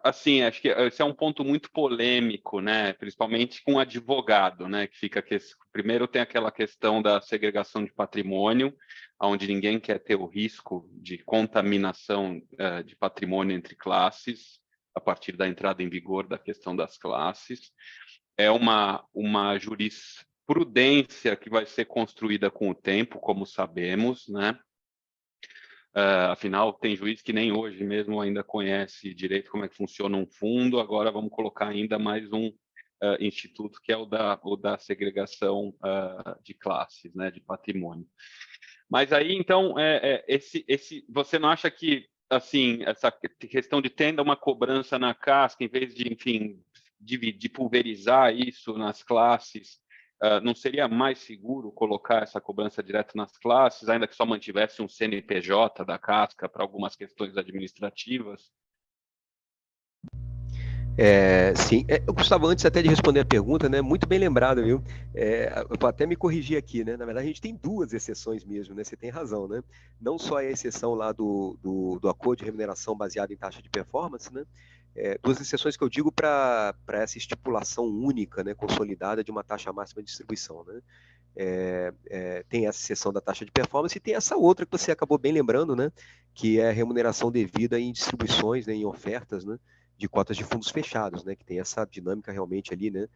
assim, acho que esse é um ponto muito polêmico, né? Principalmente com advogado, né? Que fica primeiro tem aquela questão da segregação de patrimônio, onde ninguém quer ter o risco de contaminação de patrimônio entre classes a partir da entrada em vigor da questão das classes. É uma jurisprudência que vai ser construída com o tempo, como sabemos, né? Afinal, tem juiz que nem hoje mesmo ainda conhece direito como é que funciona um fundo, agora vamos colocar ainda mais um instituto, que é o da segregação de classes, né, de patrimônio. Mas aí, então, você não acha que, assim, essa questão de ter uma cobrança na casca, em vez de, enfim, de pulverizar isso nas classes, não seria mais seguro colocar essa cobrança direto nas classes, ainda que só mantivesse um CNPJ da casca para algumas questões administrativas? Sim, Gustavo, antes até de responder a pergunta, né, muito bem lembrado, viu? Eu vou até me corrigir aqui, né? Na verdade, a gente tem duas exceções mesmo, né? Você tem razão, né? Não só a exceção lá do acordo de remuneração baseado em taxa de performance, né? Duas exceções que eu digo para essa estipulação única, né, consolidada de uma taxa máxima de distribuição, né? Tem essa exceção da taxa de performance e tem essa outra que você acabou bem lembrando, né? Que é a remuneração devida em distribuições, né, em ofertas, né? De cotas de fundos fechados, né, que tem essa dinâmica realmente ali, né,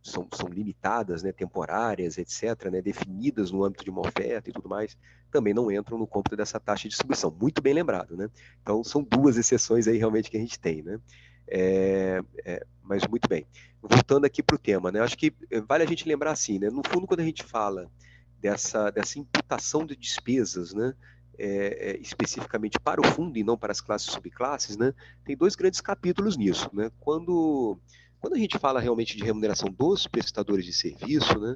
são limitadas, né, temporárias, etc., né, definidas no âmbito de uma oferta e tudo mais, também não entram no cômputo dessa taxa de distribuição. Muito bem lembrado, né? Então, são duas exceções aí realmente que a gente tem, né? Mas muito bem. Voltando aqui para o tema, né? Acho que vale a gente lembrar assim, né? No fundo, quando a gente fala dessa imputação de despesas, né? Especificamente para o fundo e não para as classes e subclasses, né, tem dois grandes capítulos nisso. Né? Quando a gente fala realmente de remuneração dos prestadores de serviço, né,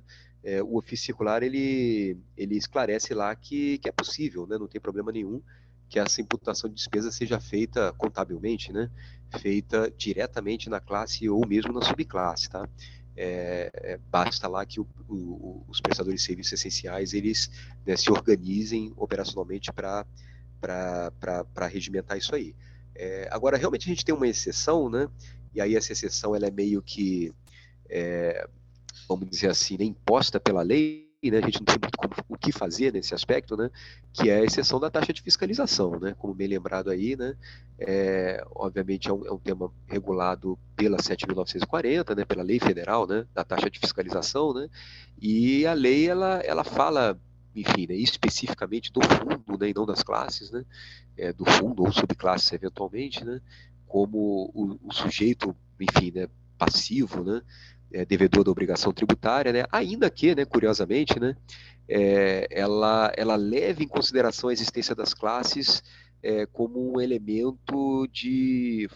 o ofício circular ele esclarece lá que é possível, né, não tem problema nenhum que essa imputação de despesa seja feita contabilmente, né, feita diretamente na classe ou mesmo na subclasse, tá? Basta lá que os prestadores de serviços essenciais eles, né, se organizem operacionalmente para regimentar isso aí. Agora, realmente a gente tem uma exceção, né? E aí essa exceção ela é meio que, vamos dizer assim, né, imposta pela lei, né? A gente não tem muito o que fazer nesse aspecto, né? Que é a exceção da taxa de fiscalização, né? Como bem lembrado aí, né? Obviamente é um tema regulado pela 7.940, né? Pela lei federal, né? Da taxa de fiscalização, né? E a lei ela fala, enfim, né, especificamente do fundo, né? E não das classes, né? Do fundo ou subclasses eventualmente, né? Como o sujeito, enfim, né? Passivo, né? devedor da obrigação tributária, né? Ainda que, né, curiosamente, né, ela leve em consideração a existência das classes como um elemento de,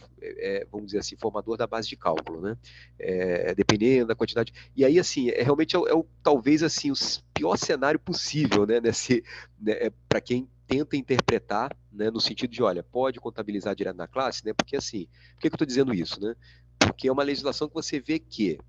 vamos dizer assim, formador da base de cálculo, né? Dependendo da quantidade. E aí, assim, realmente talvez assim, o pior cenário possível, né, para quem tenta interpretar, né, no sentido de, olha, pode contabilizar direto na classe, né? Porque assim, por que eu estou dizendo isso, né? Porque é uma legislação que você vê que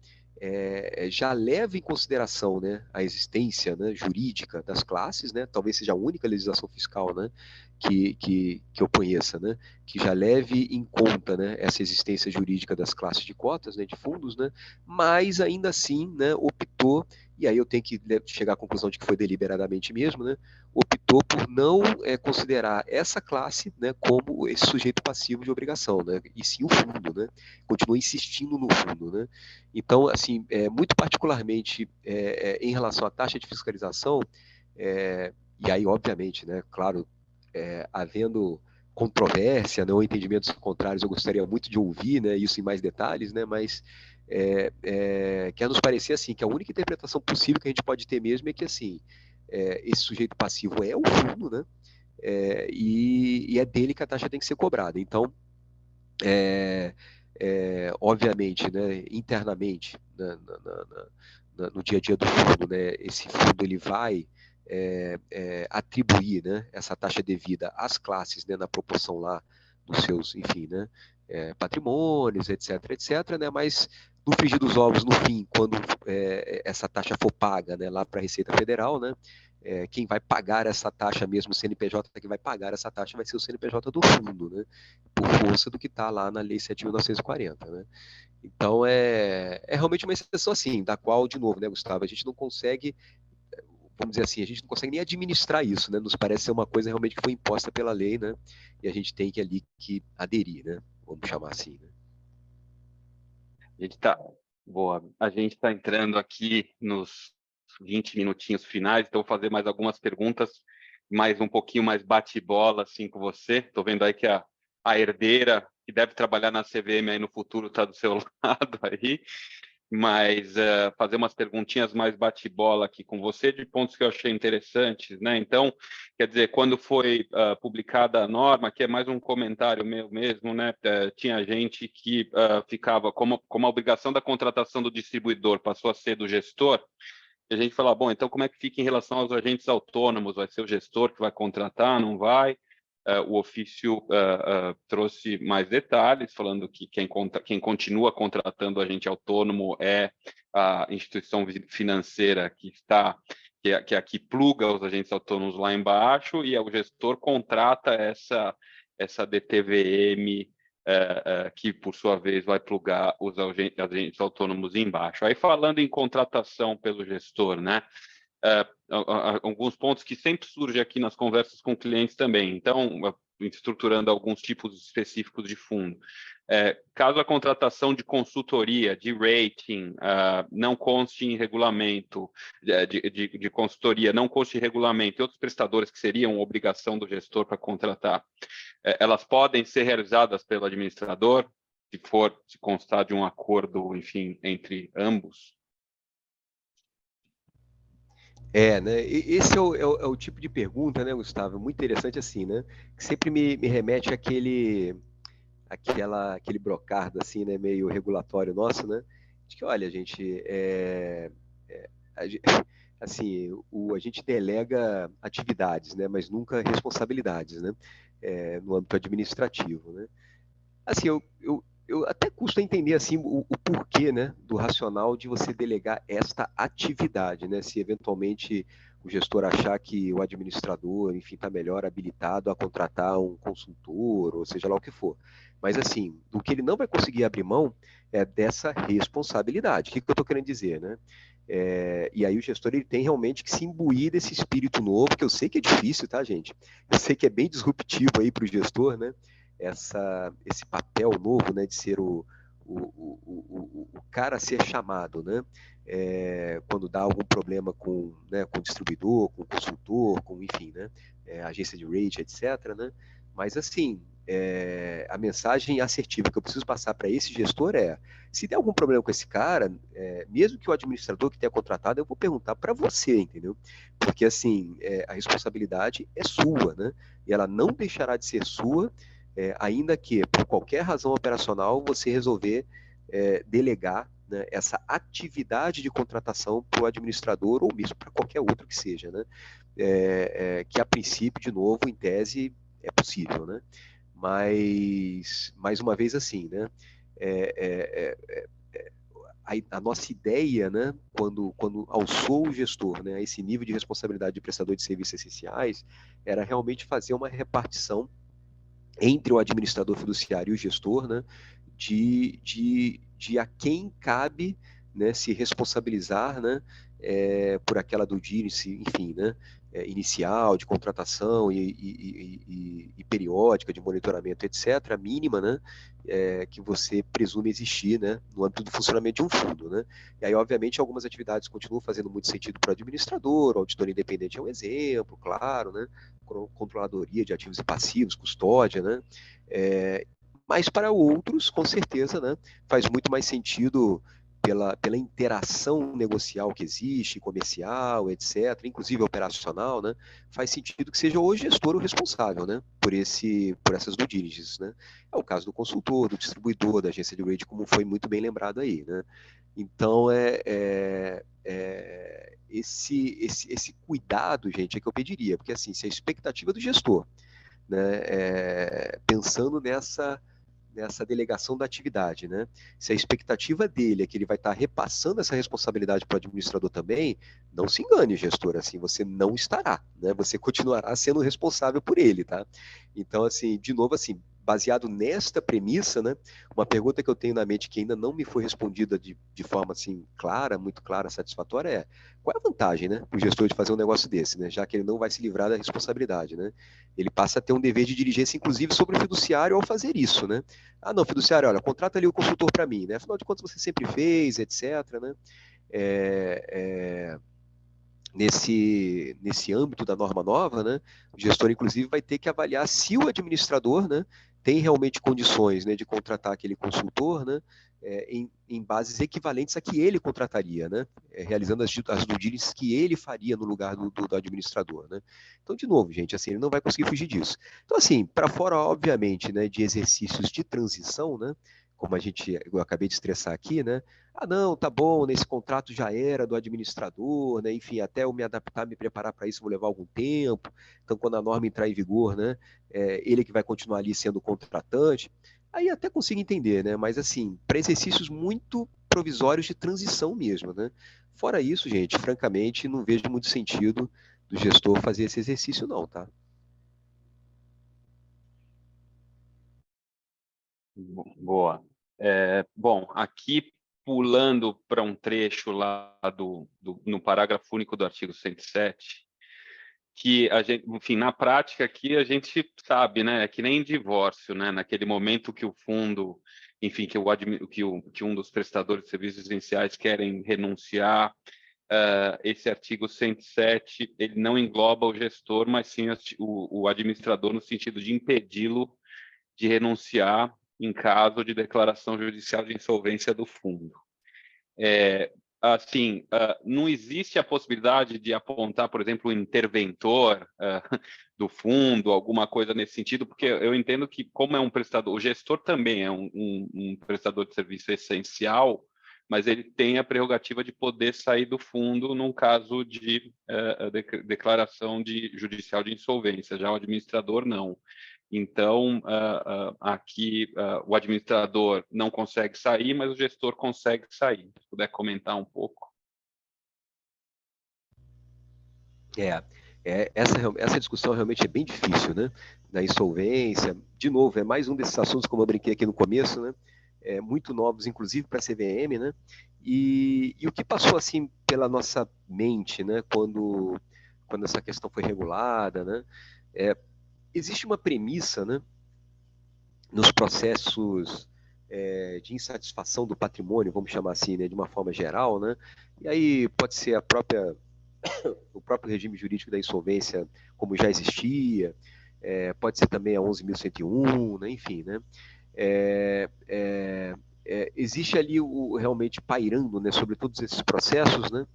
já leva em consideração, né, a existência, né, jurídica das classes, né, talvez seja a única legislação fiscal, né, que eu conheça, né, que já leve em conta, né, essa existência jurídica das classes de cotas, né, de fundos, né, mas ainda assim, né, optou, e aí eu tenho que chegar à conclusão de que foi deliberadamente mesmo, né, optou por não considerar essa classe, né, como esse sujeito passivo de obrigação, né, e sim o fundo, né, continua insistindo no fundo, né. Então, assim, muito particularmente em relação à taxa de fiscalização, e aí, obviamente, né, claro, havendo controvérsia, né, ou entendimentos contrários, eu gostaria muito de ouvir, né, isso em mais detalhes, né, mas quer nos parecer assim, que a única interpretação possível que a gente pode ter mesmo é que, assim, esse sujeito passivo é o fundo, né, e é dele que a taxa tem que ser cobrada. Então, obviamente, né, internamente, no dia a dia do fundo, né, esse fundo ele vai atribuir, né, essa taxa devida às classes, né, na proporção lá dos seus, enfim, né, patrimônios, etc, né, mas no frigir dos ovos, no fim, quando essa taxa for paga, né, lá para a Receita Federal, né, quem vai pagar essa taxa mesmo, o CNPJ que vai pagar essa taxa vai ser o CNPJ do fundo, né, por força do que está lá na Lei 7.940, né. Então, realmente uma exceção assim, da qual, de novo, né, Gustavo, a gente não consegue, vamos dizer assim, a gente não consegue nem administrar isso, né, nos parece ser uma coisa realmente que foi imposta pela lei, né, e a gente tem que ali que aderir, né, vamos chamar assim, né. A gente está entrando aqui nos 20 minutinhos finais, então vou fazer mais algumas perguntas, mais um pouquinho mais bate-bola assim com você. Estou vendo aí que a herdeira, que deve trabalhar na CVM aí no futuro, está do seu lado aí, mas fazer umas perguntinhas mais bate-bola aqui com você, de pontos que eu achei interessantes, né? Então, quer dizer, quando foi publicada a norma, que é mais um comentário meu mesmo, né? Tinha gente que ficava, como a obrigação da contratação do distribuidor passou a ser do gestor, e a gente fala, bom, então como é que fica em relação aos agentes autônomos? Vai ser o gestor que vai contratar, não vai? O ofício trouxe mais detalhes, falando que quem continua contratando agente autônomo é a instituição financeira que é a que pluga os agentes autônomos lá embaixo, e o gestor contrata essa DTVM, que, por sua vez, vai plugar os agentes autônomos embaixo. Aí, falando em contratação pelo gestor, né? Alguns pontos que sempre surgem aqui nas conversas com clientes também. Então, estruturando alguns tipos específicos de fundo. Caso a contratação de consultoria, de rating, não conste em regulamento, de consultoria, não conste em regulamento, e outros prestadores que seriam obrigação do gestor para contratar, elas podem ser realizadas pelo administrador, se constar de um acordo, enfim, entre ambos? Né? Esse é o tipo de pergunta, né, Gustavo, muito interessante assim, né, que sempre me remete àquele brocardo assim, né, meio regulatório nosso, né, de que, olha, gente, a gente, assim, a gente delega atividades, né, mas nunca responsabilidades, né, no âmbito administrativo, né. Assim, eu até custo entender assim o porquê, né, do racional de você delegar esta atividade, né, se eventualmente o gestor achar que o administrador, enfim, está melhor habilitado a contratar um consultor, ou seja lá o que for. Mas assim, o que ele não vai conseguir abrir mão é dessa responsabilidade. O que eu estou querendo dizer, né? E aí o gestor ele tem realmente que se imbuir desse espírito novo, que eu sei que é difícil, tá, gente? Eu sei que é bem disruptivo aí para o gestor, né? Esse papel novo, né, de ser o cara a ser chamado, né, quando dá algum problema com o distribuidor, com o consultor, com, enfim, né, agência de rate, etc., né, Mas, assim, a mensagem assertiva que eu preciso passar para esse gestor é: se der algum problema com esse cara, mesmo que o administrador que tenha contratado, eu vou perguntar para você, entendeu? Porque, assim, a responsabilidade é sua, né? E ela não deixará de ser sua, ainda que, por qualquer razão operacional, você resolver delegar, né, essa atividade de contratação para o administrador ou mesmo para qualquer outro que seja, né? Que a princípio, de novo, em tese, é possível, né? Mas, mais uma vez, assim, né? A nossa ideia, né, quando alçou o gestor, né, a esse nível de responsabilidade de prestador de serviços essenciais, era realmente fazer uma repartição entre o administrador fiduciário e o gestor, né, de a quem cabe, né, se responsabilizar, né, por aquela due diligence, enfim, né, inicial, de contratação e periódica, de monitoramento, etc., mínima, né, que você presume existir, né, no âmbito do funcionamento de um fundo. Né? E aí, obviamente, algumas atividades continuam fazendo muito sentido para o administrador, o auditor independente é um exemplo, claro, né, controladoria de ativos e passivos, custódia, né, mas para outros, com certeza, né, faz muito mais sentido pela interação negocial que existe, comercial, etc., inclusive operacional, né, faz sentido que seja o gestor o responsável, né, por essas due diligence, né. É o caso do consultor, do distribuidor, da agência de rating, como foi muito bem lembrado aí, né. Então, esse cuidado, gente, é que eu pediria, porque assim, se a expectativa do gestor, né, pensando nessa delegação da atividade, né? Se a expectativa dele é que ele vai estar repassando essa responsabilidade para o administrador também, não se engane, gestor, assim, você não estará, né? Você continuará sendo responsável por ele, tá? Então, assim, de novo, assim, baseado nesta premissa, né? Uma pergunta que eu tenho na mente que ainda não me foi respondida de forma, assim, clara, muito clara, satisfatória é: qual é a vantagem, né, para o gestor de fazer um negócio desse, né? Já que ele não vai se livrar da responsabilidade, né? Ele passa a ter um dever de diligência, inclusive, sobre o fiduciário ao fazer isso, né? Ah, não, fiduciário, olha, contrata ali o consultor para mim, né? Afinal de contas, você sempre fez, etc., né? É, nesse âmbito da norma nova, né, o gestor, inclusive, vai ter que avaliar se o administrador, né, tem realmente condições, né, de contratar aquele consultor, né, em bases equivalentes a que ele contrataria, né, realizando as due diligence que ele faria no lugar do administrador. Né. Então, de novo, gente, assim, ele não vai conseguir fugir disso. Então, assim, para fora, obviamente, né, de exercícios de transição, né, como eu acabei de estressar aqui, né, ah, não, tá bom, nesse contrato já era do administrador, né? Enfim, até eu me adaptar, me preparar para isso, vou levar algum tempo. Então, quando a norma entrar em vigor, né? Ele que vai continuar ali sendo o contratante. Aí até consigo entender, né? Mas, assim, para exercícios muito provisórios de transição mesmo, né? Fora isso, gente, francamente, não vejo muito sentido do gestor fazer esse exercício, não, tá? Boa. Bom, aqui pulando para um trecho lá no parágrafo único do artigo 107, que a gente, enfim, na prática aqui a gente sabe, né, é que nem divórcio, né, naquele momento que o fundo, enfim, que um dos prestadores de serviços essenciais querem renunciar, esse artigo 107, ele não engloba o gestor, mas sim o administrador no sentido de impedi-lo de renunciar em caso de declaração judicial de insolvência do fundo. Assim, não existe a possibilidade de apontar, por exemplo, o interventor do fundo, alguma coisa nesse sentido, porque eu entendo que, como é um prestador, o gestor também é um prestador de serviço essencial, mas ele tem a prerrogativa de poder sair do fundo num caso de declaração judicial de insolvência, já o administrador não. Então, aqui o administrador não consegue sair, mas o gestor consegue sair. Se puder comentar um pouco. Essa discussão realmente é bem difícil, né? Da insolvência. De novo, é mais um desses assuntos, como eu brinquei aqui no começo, né? Muito novos, inclusive para a CVM, né? E o que passou assim pela nossa mente, né? Quando essa questão foi regulada, né? Existe uma premissa, né? Nos processos de insatisfação do patrimônio, vamos chamar assim, né? De uma forma geral, né? E aí pode ser o próprio regime jurídico da insolvência, como já existia, pode ser também a 11.101, né? Enfim, né? Existe ali realmente pairando, né, sobre todos esses processos, né,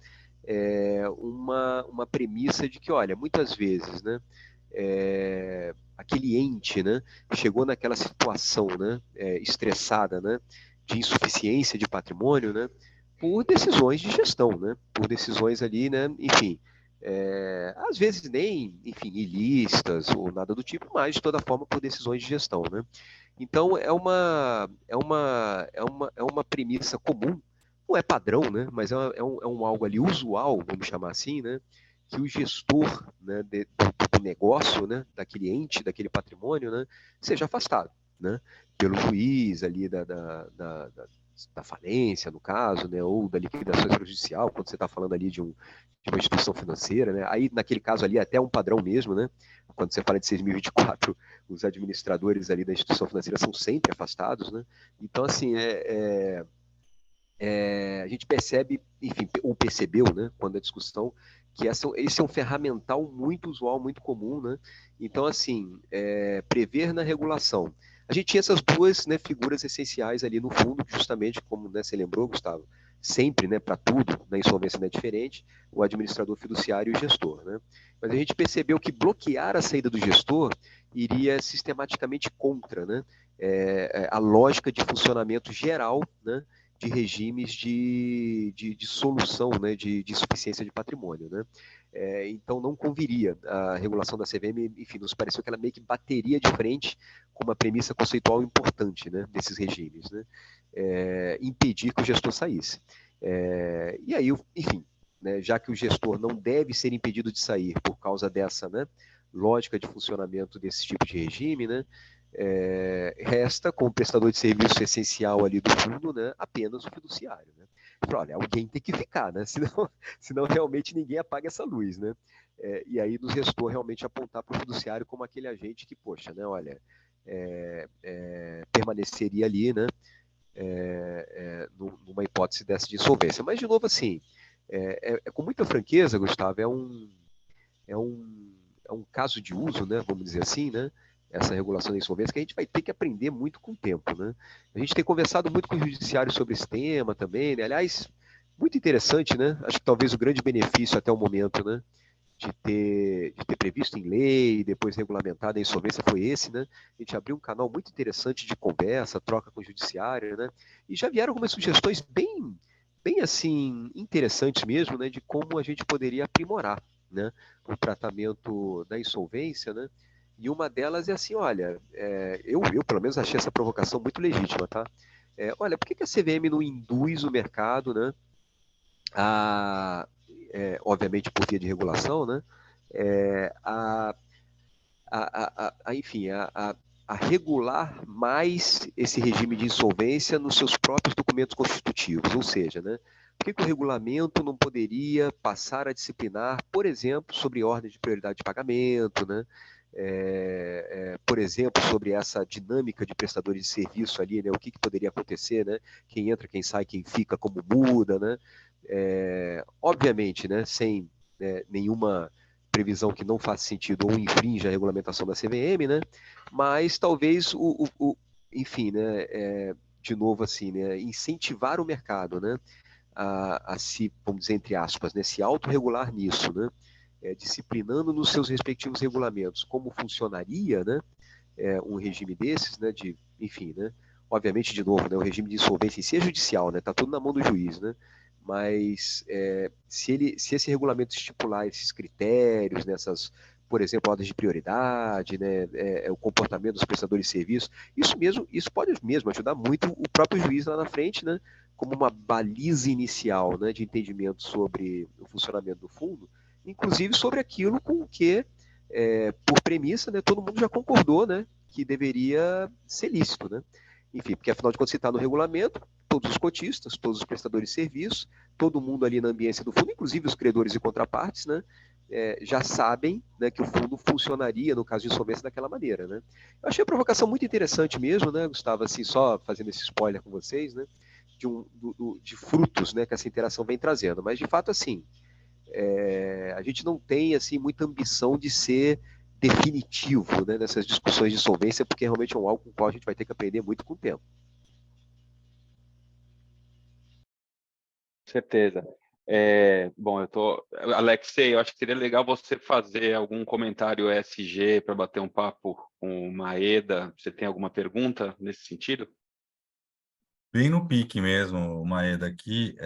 uma premissa de que, olha, muitas vezes, né, aquele ente, né, chegou naquela situação, né, estressada, né, de insuficiência de patrimônio, né, por decisões de gestão, né, por decisões ali, né, enfim, às vezes nem, enfim, ilícitas ou nada do tipo, mas de toda forma por decisões de gestão, né. Então é uma premissa comum, não é padrão, né, mas é um algo ali usual, vamos chamar assim, né, que o gestor, né, do negócio, né, daquele ente, daquele patrimônio, né, seja afastado, né, pelo juiz ali da falência, no caso, né, ou da liquidação extrajudicial, quando você está falando ali de uma instituição financeira, né, aí naquele caso ali é até um padrão mesmo, né, quando você fala de 6.024, os administradores ali da instituição financeira são sempre afastados, né, então assim, a gente percebe, enfim, ou percebeu, né, quando a discussão, que esse é um ferramental muito usual, muito comum, né? Então, assim, prever na regulação. A gente tinha essas duas, né, figuras essenciais ali no fundo, justamente como, né, você lembrou, Gustavo, sempre, né, para tudo, na insolvência não é diferente, o administrador fiduciário e o gestor, né? Mas a gente percebeu que bloquear a saída do gestor iria sistematicamente contra, né, a lógica de funcionamento geral, né, de regimes de solução, né, de insuficiência de patrimônio, né? Então não conviria a regulação da CVM, enfim, nos pareceu que ela meio que bateria de frente com uma premissa conceitual importante, né, desses regimes, né? Impedir que o gestor saísse. E aí, enfim, né, já que o gestor não deve ser impedido de sair por causa dessa, né, lógica de funcionamento desse tipo de regime, né, resta, como prestador de serviço essencial ali do fundo, né, apenas o fiduciário. Né? Olha, alguém tem que ficar, né? Senão realmente ninguém apaga essa luz. Né? E aí nos restou realmente apontar para o fiduciário como aquele agente que, poxa, né, olha, permaneceria ali, né, numa hipótese dessa de insolvência. Mas, de novo, assim, com muita franqueza, Gustavo, é um caso de uso, né, vamos dizer assim, né, essa regulação da insolvência, que a gente vai ter que aprender muito com o tempo. Né? A gente tem conversado muito com o judiciário sobre esse tema também, né? Aliás, muito interessante, né? Acho que talvez o grande benefício até o momento, né, de ter previsto em lei, depois regulamentado a insolvência foi esse, né? A gente abriu um canal muito interessante de conversa, troca com o judiciário, né? E já vieram algumas sugestões bem assim, interessantes mesmo, né, de como a gente poderia aprimorar, né, o tratamento da insolvência, né? E uma delas é assim, olha, eu pelo menos achei essa provocação muito legítima, tá? Olha, por que a CVM não induz o mercado, né, obviamente por via de regulação, né, enfim, a regular mais esse regime de insolvência nos seus próprios documentos constitutivos, ou seja, né, por que o regulamento não poderia passar a disciplinar, por exemplo, sobre ordem de prioridade de pagamento, né, por exemplo, sobre essa dinâmica de prestadores de serviço ali, né, o que poderia acontecer, né, quem entra, quem sai, quem fica, como muda, né, obviamente, né, sem nenhuma previsão que não faz sentido ou infringe a regulamentação da CVM, né, mas talvez enfim, né, de novo assim, né, incentivar o mercado, né, a se, vamos dizer, entre aspas, né, se autorregular nisso, né, disciplinando nos seus respectivos regulamentos como funcionaria, né, um regime desses, né, enfim, né, obviamente, de novo, né, o regime de insolvência em si é judicial, né, tá tudo na mão do juiz, né, mas se esse regulamento estipular esses critérios, nessas, por exemplo, ordens de prioridade, né, o comportamento dos prestadores de serviço, isso pode mesmo ajudar muito o próprio juiz lá na frente, né, como uma baliza inicial, né, de entendimento sobre o funcionamento do fundo, inclusive sobre aquilo com o que, por premissa, né, todo mundo já concordou, né, que deveria ser lícito, né? Enfim, porque afinal de contas, se está no regulamento, todos os cotistas, todos os prestadores de serviço, todo mundo ali na ambiência do fundo, inclusive os credores e contrapartes, né, já sabem, né, que o fundo funcionaria no caso de insolvência daquela maneira, né? Eu achei a provocação muito interessante mesmo, né, Gustavo, assim, só fazendo esse spoiler com vocês, né, de frutos, né, que essa interação vem trazendo, mas de fato, assim, a gente não tem assim muita ambição de ser definitivo, né, nessas discussões de solvência, porque realmente é algo com o qual a gente vai ter que aprender muito com o tempo. Certeza. Bom, Alexei, eu acho que seria legal você fazer algum comentário ESG para bater um papo com o Maeda. Você tem alguma pergunta nesse sentido? Bem no pique mesmo, Maeda, aqui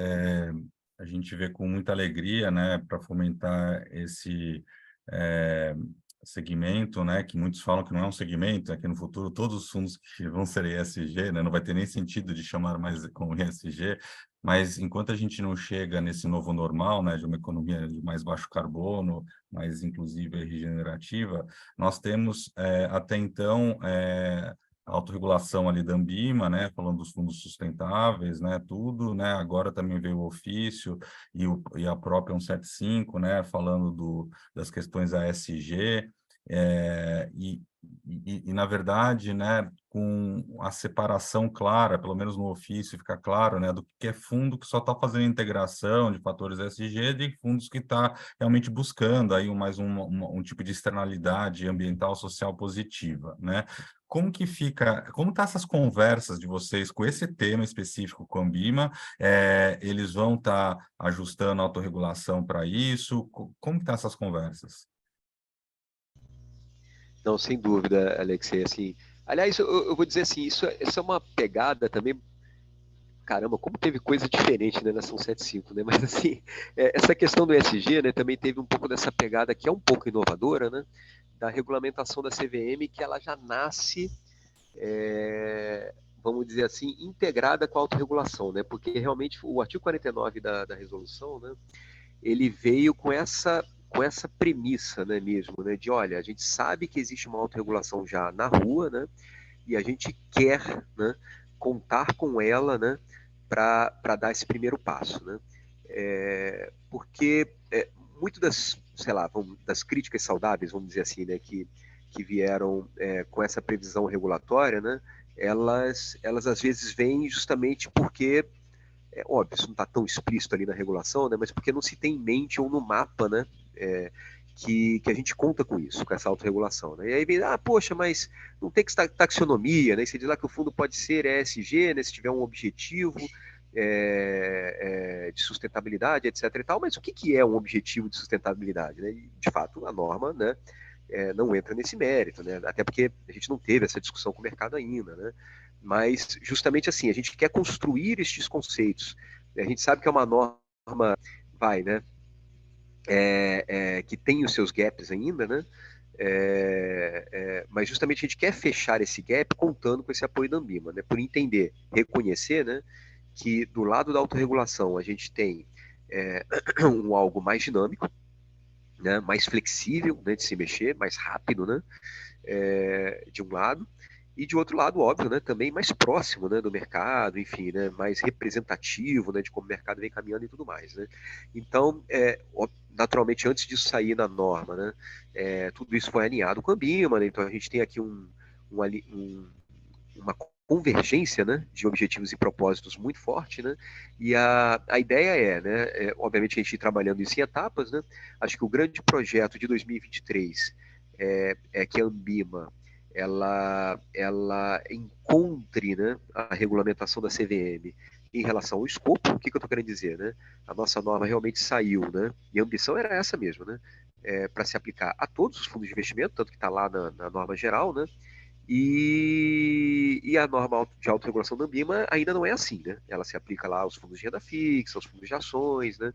a gente vê com muita alegria, né, para fomentar esse é, segmento, né, que muitos falam que não é um segmento, é que no futuro todos os fundos que vão ser ESG, né, não vai ter nem sentido de chamar mais como ESG, mas enquanto a gente não chega nesse novo normal, né, de uma economia de mais baixo carbono, mais inclusiva e regenerativa, nós temos até então a autorregulação ali da Ambima, né, falando dos fundos sustentáveis, né, tudo, né, agora também veio o ofício e a própria 175, né, falando das questões ASG, na verdade, né, com a separação clara, pelo menos no ofício, fica claro, né, do que é fundo que só está fazendo integração de fatores ESG de fundos que está realmente buscando aí um tipo de externalidade ambiental social positiva, né? Como que fica, como tá essas conversas de vocês com esse tema específico com a Ambima? Eles vão estar ajustando a autorregulação para isso? Como que tá essas conversas? Não, sem dúvida, Alexei, assim, aliás, eu vou dizer assim, isso é uma pegada também, caramba, como teve coisa diferente, né, na Ação 75, né, mas assim, essa questão do ESG, né, também teve um pouco dessa pegada que é um pouco inovadora, né, da regulamentação da CVM, que ela já nasce, vamos dizer assim, integrada com a autorregulação, né, porque realmente o artigo 49 da resolução, né, ele veio com essa premissa, né, mesmo, né, de olha, a gente sabe que existe uma autorregulação já na rua, né, e a gente quer, né, contar com ela, né, para dar esse primeiro passo, né, porque muito das, sei lá, das críticas saudáveis, vamos dizer assim, né, que vieram com essa previsão regulatória, né, elas às vezes vêm justamente porque óbvio, isso não está tão explícito ali na regulação, né, mas porque não se tem em mente ou no mapa, né, que a gente conta com isso, com essa autorregulação. Né? E aí vem, poxa, mas não tem que estar taxonomia, né? Você diz lá que o fundo pode ser ESG, né, se tiver um objetivo de sustentabilidade, etc. e tal, mas o que é um objetivo de sustentabilidade? Né? E, de fato, a norma, né, não entra nesse mérito, né? Até porque a gente não teve essa discussão com o mercado ainda, né? Mas justamente assim, a gente quer construir estes conceitos. A gente sabe que é uma norma, né, que tem os seus gaps ainda, né? Mas justamente a gente quer fechar esse gap contando com esse apoio da Ambima, né? Por entender, reconhecer, né, que do lado da autorregulação a gente tem algo mais dinâmico, né, mais flexível, né, de se mexer, mais rápido, né, de um lado, e de outro lado, óbvio, né, também mais próximo, né, do mercado, enfim, né, mais representativo, né, de como o mercado vem caminhando e tudo mais, né. Então, naturalmente, antes disso sair na norma, né, tudo isso foi alinhado com a Ambima, né, então a gente tem aqui uma convergência, né, de objetivos e propósitos muito forte, né, e a ideia obviamente a gente trabalhando isso em etapas, né, acho que o grande projeto de 2023 é que a Ambima ela encontre, né, a regulamentação da CVM em relação ao escopo. O que eu estou querendo dizer, né? A nossa norma realmente saiu, né? E a ambição era essa mesmo, né? Para se aplicar a todos os fundos de investimento, tanto que está lá na norma geral, né? E a norma de autorregulação da Ambima ainda não é assim, né? Ela se aplica lá aos fundos de renda fixa, aos fundos de ações, né?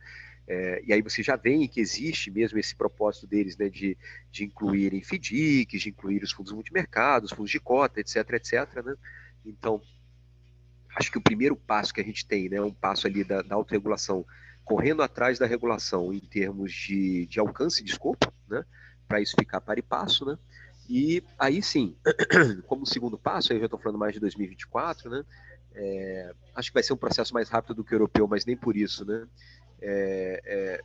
E aí você já vê que existe mesmo esse propósito deles, né, de incluírem FDICs, de incluir os fundos multimercados, fundos de cota, etc, etc, né? Então, acho que o primeiro passo que a gente tem, né, é um passo ali da autorregulação, correndo atrás da regulação em termos de alcance de escopo, né, para isso ficar par e passo, né? E aí sim, como segundo passo, aí eu já estou falando mais de 2024, né? Acho que vai ser um processo mais rápido do que o europeu, mas nem por isso, né?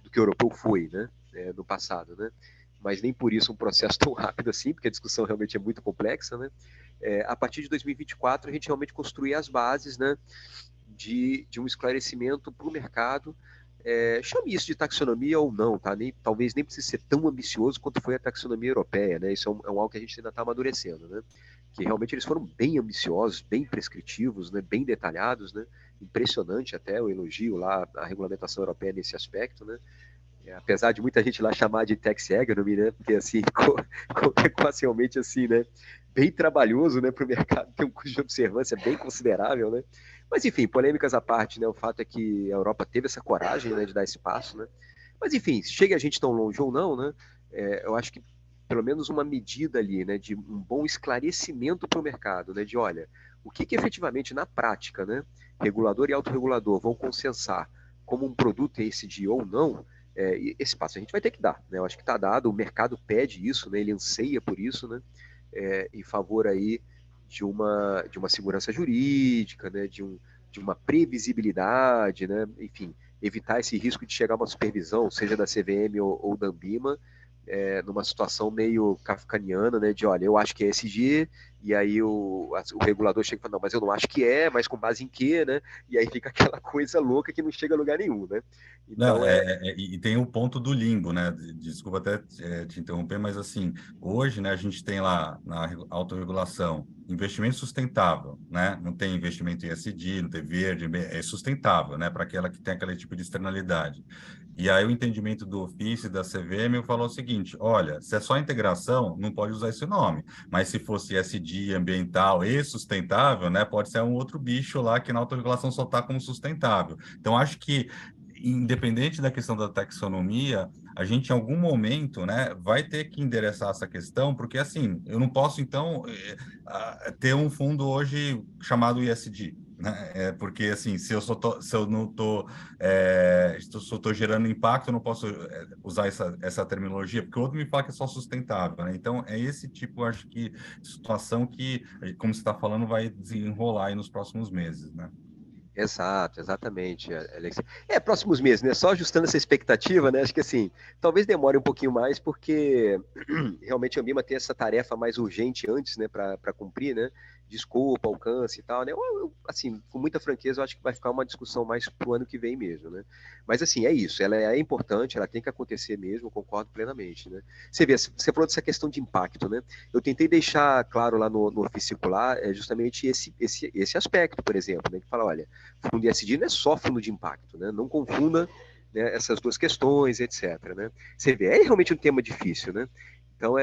Do que o europeu foi, né? No passado, né? Mas nem por isso um processo tão rápido assim, porque a discussão realmente é muito complexa, né? A partir de 2024 a gente realmente construir as bases, né? De um esclarecimento para o mercado chame isso de taxonomia ou não, tá? Talvez nem precise ser tão ambicioso quanto foi a taxonomia europeia, né? Isso é algo que a gente ainda está amadurecendo, né? Que realmente eles foram bem ambiciosos, bem prescritivos, né? Bem detalhados, né? Impressionante até o elogio lá à regulamentação europeia nesse aspecto, né? Apesar de muita gente lá chamar de tax agronomy, né? Porque assim, equacialmente assim, né? Bem trabalhoso, né? Para o mercado ter um custo de observância bem considerável, né? Mas enfim, polêmicas à parte, né? O fato é que a Europa teve essa coragem, né, de dar esse passo, né? Mas enfim, chegue a gente tão longe ou não, né? Eu acho que pelo menos uma medida ali, né, de um bom esclarecimento para o mercado, né, de olha, o que efetivamente na prática, né, regulador e autorregulador vão consensar como um produto ESG ou não, esse passo a gente vai ter que dar, né? Eu acho que está dado, o mercado pede isso, né? Ele anseia por isso, né? Em favor aí de uma segurança jurídica, né? De uma previsibilidade, né? Enfim, evitar esse risco de chegar a uma supervisão, seja da CVM ou da Anbima, numa situação meio kafkaniana, né? De olha, eu acho que é ESG, e aí o regulador chega e fala, não, mas eu não acho que mas com base em quê, né? E aí fica aquela coisa louca que não chega a lugar nenhum, né? Não, Então e tem o ponto do limbo, né? Desculpa até te interromper, mas assim, hoje, né, a gente tem lá na autorregulação investimento sustentável, né? Não tem investimento em ESG, não tem verde, é sustentável, né? Para aquela que tem aquele tipo de externalidade. E aí o entendimento do ofício da CVM falou o seguinte: olha, se é só integração, não pode usar esse nome, mas se fosse ESG, ambiental e sustentável, né? Pode ser um outro bicho lá que na autorregulação só está como sustentável. Então, acho que independente da questão da taxonomia, a gente em algum momento, né, vai ter que endereçar essa questão, porque assim, eu não posso então ter um fundo hoje chamado ISD, né? Porque assim, se eu não estou se eu estou gerando impacto, eu não posso usar essa terminologia, porque o outro me fala que é só sustentável, né? Então é esse tipo, acho que situação que, como você está falando, vai desenrolar aí nos próximos meses, né? Exato, exatamente, Alex. Próximos meses, né? Só ajustando essa expectativa, né? Acho que assim, talvez demore um pouquinho mais, porque realmente a Ambima tem essa tarefa mais urgente antes, né, para cumprir, né? De escopo, alcance e tal, né? Assim, com muita franqueza, eu acho que vai ficar uma discussão mais pro ano que vem mesmo, né? Mas assim, é isso, ela é importante, ela tem que acontecer mesmo, concordo plenamente, né? Você vê, você falou dessa questão de impacto, né? Eu tentei deixar claro lá no ofício circular justamente esse aspecto, por exemplo, né? Que fala, olha, fundo ESG não é só fundo de impacto, né? Não confunda, né, essas duas questões, etc. Né? Você vê, é realmente um tema difícil, né? Então,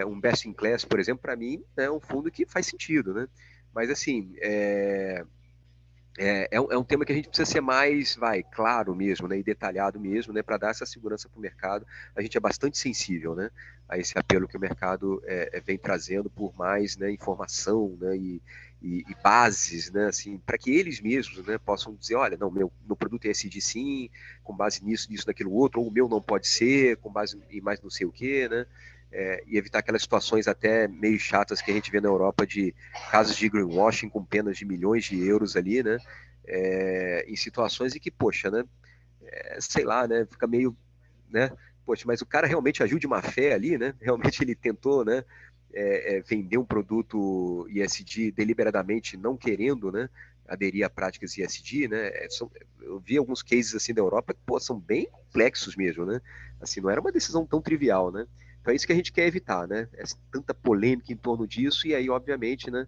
um best in class, por exemplo, para mim, é um fundo que faz sentido, né? Mas, assim, é um tema que a gente precisa ser mais, claro mesmo, né, e detalhado mesmo, né, para dar essa segurança para o mercado. A gente é bastante sensível, né, a esse apelo que o mercado vem trazendo por mais, né, informação, né, e bases, né, assim, para que eles mesmos, né, possam dizer, olha, não, meu produto é ESG sim, com base nisso, nisso, daquilo outro, ou o meu não pode ser, com base em mais não sei o quê, né, e evitar aquelas situações até meio chatas que a gente vê na Europa de casos de greenwashing com penas de milhões de euros ali, né? Em situações em que, poxa, né? Sei lá, né? Fica meio, né? Poxa, mas o cara realmente agiu de má fé ali, né? Realmente ele tentou, né? Vender um produto ISD deliberadamente não querendo, né? Aderir a práticas ISD, né? Eu vi alguns cases assim da Europa que, pô, são bem complexos mesmo, né? Assim, não era uma decisão tão trivial, né? Então é isso que a gente quer evitar, né? Tanta polêmica em torno disso e aí, obviamente, né?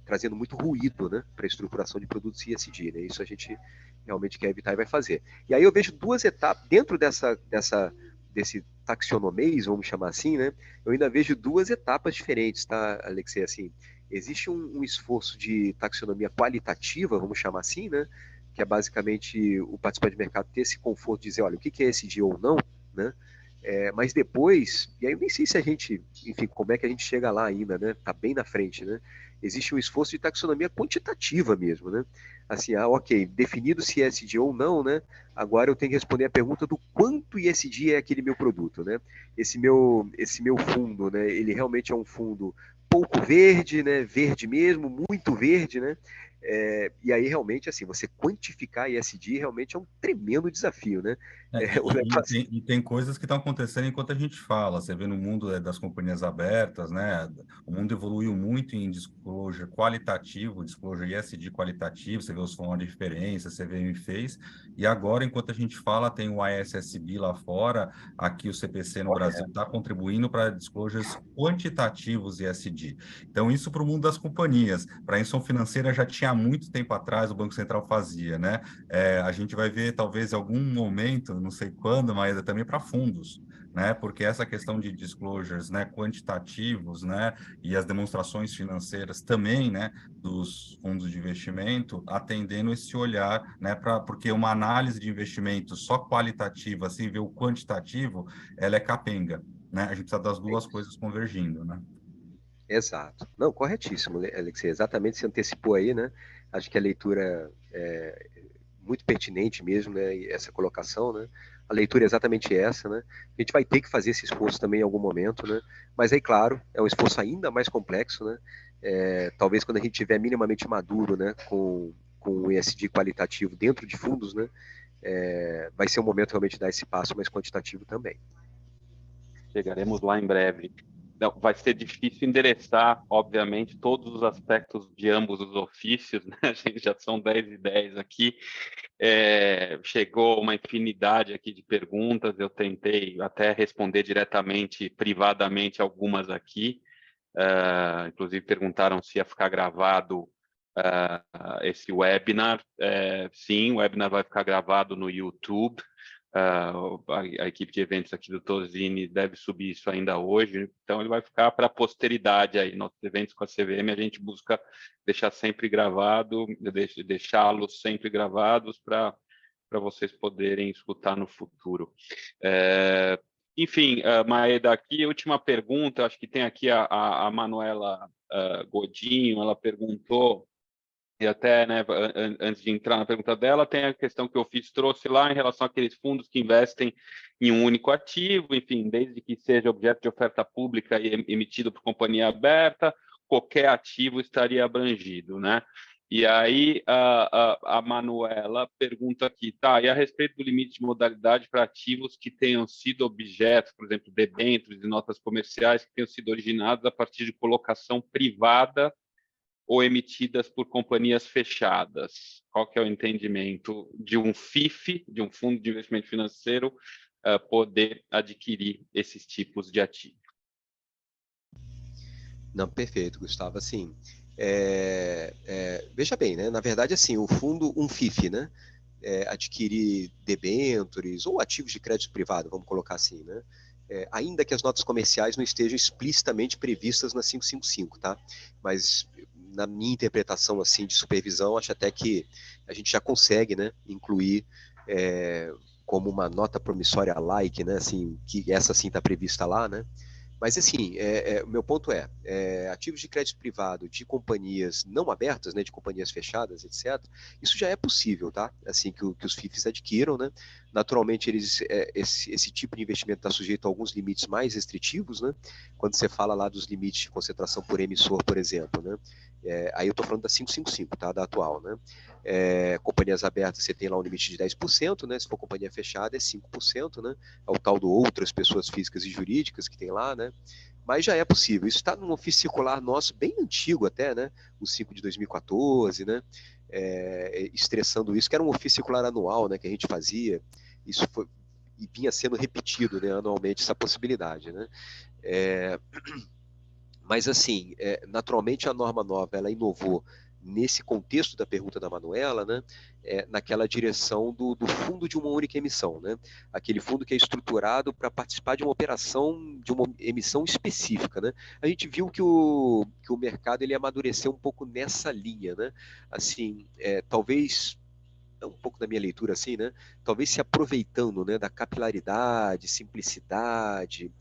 Trazendo muito ruído, né, para a estruturação de produtos ISD, né? Isso a gente realmente quer evitar e vai fazer. E aí eu vejo duas etapas dentro desse taxonomês, vamos chamar assim, né? Eu ainda vejo duas etapas diferentes, tá, Alexei? Assim, existe um esforço de taxonomia qualitativa, vamos chamar assim, né? Que é basicamente o participante de mercado ter esse conforto de dizer, olha, o que é ESG ou não, né? Mas depois, e aí eu nem sei se a gente, enfim, como é que a gente chega lá ainda, né? Tá bem na frente, né? Existe um esforço de taxonomia quantitativa mesmo, né? Assim, ok, definido se é ESG ou não, né? Agora eu tenho que responder a pergunta do quanto ESG é aquele meu produto, né? Esse meu fundo, né? Ele realmente é um fundo pouco verde, né? Verde mesmo, muito verde, né? E aí, realmente, assim, você quantificar ESG realmente é um tremendo desafio, né? O E negócio... tem coisas que estão acontecendo enquanto a gente fala. Você vê no mundo das companhias abertas, né? O mundo evoluiu muito em disclosure qualitativo, disclosure ESG qualitativo. Você vê os fóruns de referência, você vê o fez. E agora, enquanto a gente fala, tem o ISSB lá fora, aqui o CPC no Brasil está contribuindo para disclosures quantitativos ESG. Então, isso para o mundo das companhias. Para a instituição financeira já tinha há muito tempo atrás, o Banco Central fazia, né? A gente vai ver, talvez, em algum momento, não sei quando, mas também para fundos, né? Porque essa questão de disclosures, né, quantitativos, né, e as demonstrações financeiras também, né, dos fundos de investimento, atendendo esse olhar, né, porque uma análise de investimento só qualitativa, sem ver o quantitativo, ela é capenga, né? A gente precisa das duas coisas convergindo, né? Exato. Não, corretíssimo, Alexei. Exatamente, se antecipou aí, né? Acho que a leitura é muito pertinente mesmo, né? Essa colocação, né? A leitura é exatamente essa, né? A gente vai ter que fazer esse esforço também em algum momento, né? Mas aí, claro, é um esforço ainda mais complexo, né? Talvez quando a gente estiver minimamente maduro, né? Com o ESG qualitativo dentro de fundos, né? Vai ser um momento realmente de dar esse passo mais quantitativo também. Chegaremos lá em breve. Não, vai ser difícil endereçar, obviamente, todos os aspectos de ambos os ofícios, né? A gente já são 10 e 10 aqui. Chegou uma infinidade aqui de perguntas, eu tentei até responder diretamente, privadamente, algumas aqui. Inclusive perguntaram se ia ficar gravado esse webinar. Sim, o webinar vai ficar gravado no YouTube. A equipe de eventos aqui do Tosini deve subir isso ainda hoje, então ele vai ficar para a posteridade aí. Nossos eventos com a CVM a gente busca deixar sempre gravado, deixá-los sempre gravados para vocês poderem escutar no futuro. Enfim, Maeda, aqui, última pergunta, acho que tem aqui a Manuela Godinho, ela perguntou, e até, né, antes de entrar na pergunta dela, tem a questão que eu trouxe lá em relação àqueles fundos que investem em um único ativo, enfim, desde que seja objeto de oferta pública e emitido por companhia aberta, qualquer ativo estaria abrangido, né? E aí a Manuela pergunta aqui, tá, e a respeito do limite de modalidade para ativos que tenham sido objetos, por exemplo, debêntures e notas comerciais que tenham sido originados a partir de colocação privada ou emitidas por companhias fechadas? Qual que é o entendimento de um FIF, de um fundo de investimento financeiro, poder adquirir esses tipos de ativos? Não, perfeito, Gustavo. Assim, veja bem, né? Na verdade, assim, o fundo, um FIF, né? Adquirir debêntures ou ativos de crédito privado, vamos colocar assim, né? Ainda que as notas comerciais não estejam explicitamente previstas na 555, tá? Mas na minha interpretação assim de supervisão, acho até que a gente já consegue, né, incluir como uma nota promissória like, né, assim, que essa sim está prevista lá, né? Mas, assim, o meu ponto ativos de crédito privado de companhias não abertas, né, de companhias fechadas, etc., isso já é possível, tá? Assim, que os FIFs adquiram, né? Naturalmente, esse tipo de investimento está sujeito a alguns limites mais restritivos, né? Quando você fala lá dos limites de concentração por emissor, por exemplo, né? Aí eu estou falando da 555, tá? Da atual, né? Companhias abertas, você tem lá um limite de 10%, né? Se for companhia fechada, é 5%, né? É o tal do outras pessoas físicas e jurídicas que tem lá, né? Mas já é possível. Isso está num ofício circular nosso, bem antigo até, né? O 5 de 2014, né? Estressando isso, que era um ofício circular anual, né? Que a gente fazia. Isso foi e vinha sendo repetido, né? Anualmente essa possibilidade, né? Mas assim, naturalmente a norma nova ela inovou nesse contexto da pergunta da Manuela, né, naquela direção do fundo de uma única emissão, né, aquele fundo que é estruturado para participar de uma operação, de uma emissão específica, né. A gente viu que o mercado ele amadureceu um pouco nessa linha, né, assim, talvez um pouco da minha leitura assim, né? Talvez se aproveitando, né, da capilaridade, simplicidade,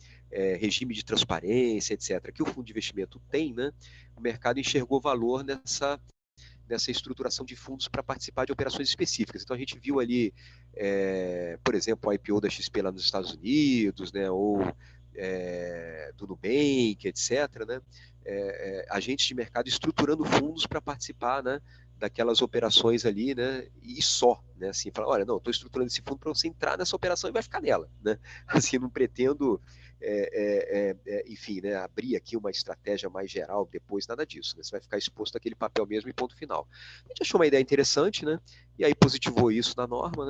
regime de transparência, etc., que o fundo de investimento tem, né? O mercado enxergou valor nessa estruturação de fundos para participar de operações específicas. Então a gente viu ali, por exemplo, o IPO da XP lá nos Estados Unidos, né? Ou do Nubank, etc., né? Agentes de mercado estruturando fundos para participar, né, daquelas operações ali, né, e só, né, assim, falar, olha, não, estou estruturando esse fundo para você entrar nessa operação e vai ficar nela, né, assim, não pretendo, enfim, né, abrir aqui uma estratégia mais geral depois, nada disso, né, você vai ficar exposto àquele papel mesmo e ponto final. A gente achou uma ideia interessante, né, e aí positivou isso na norma,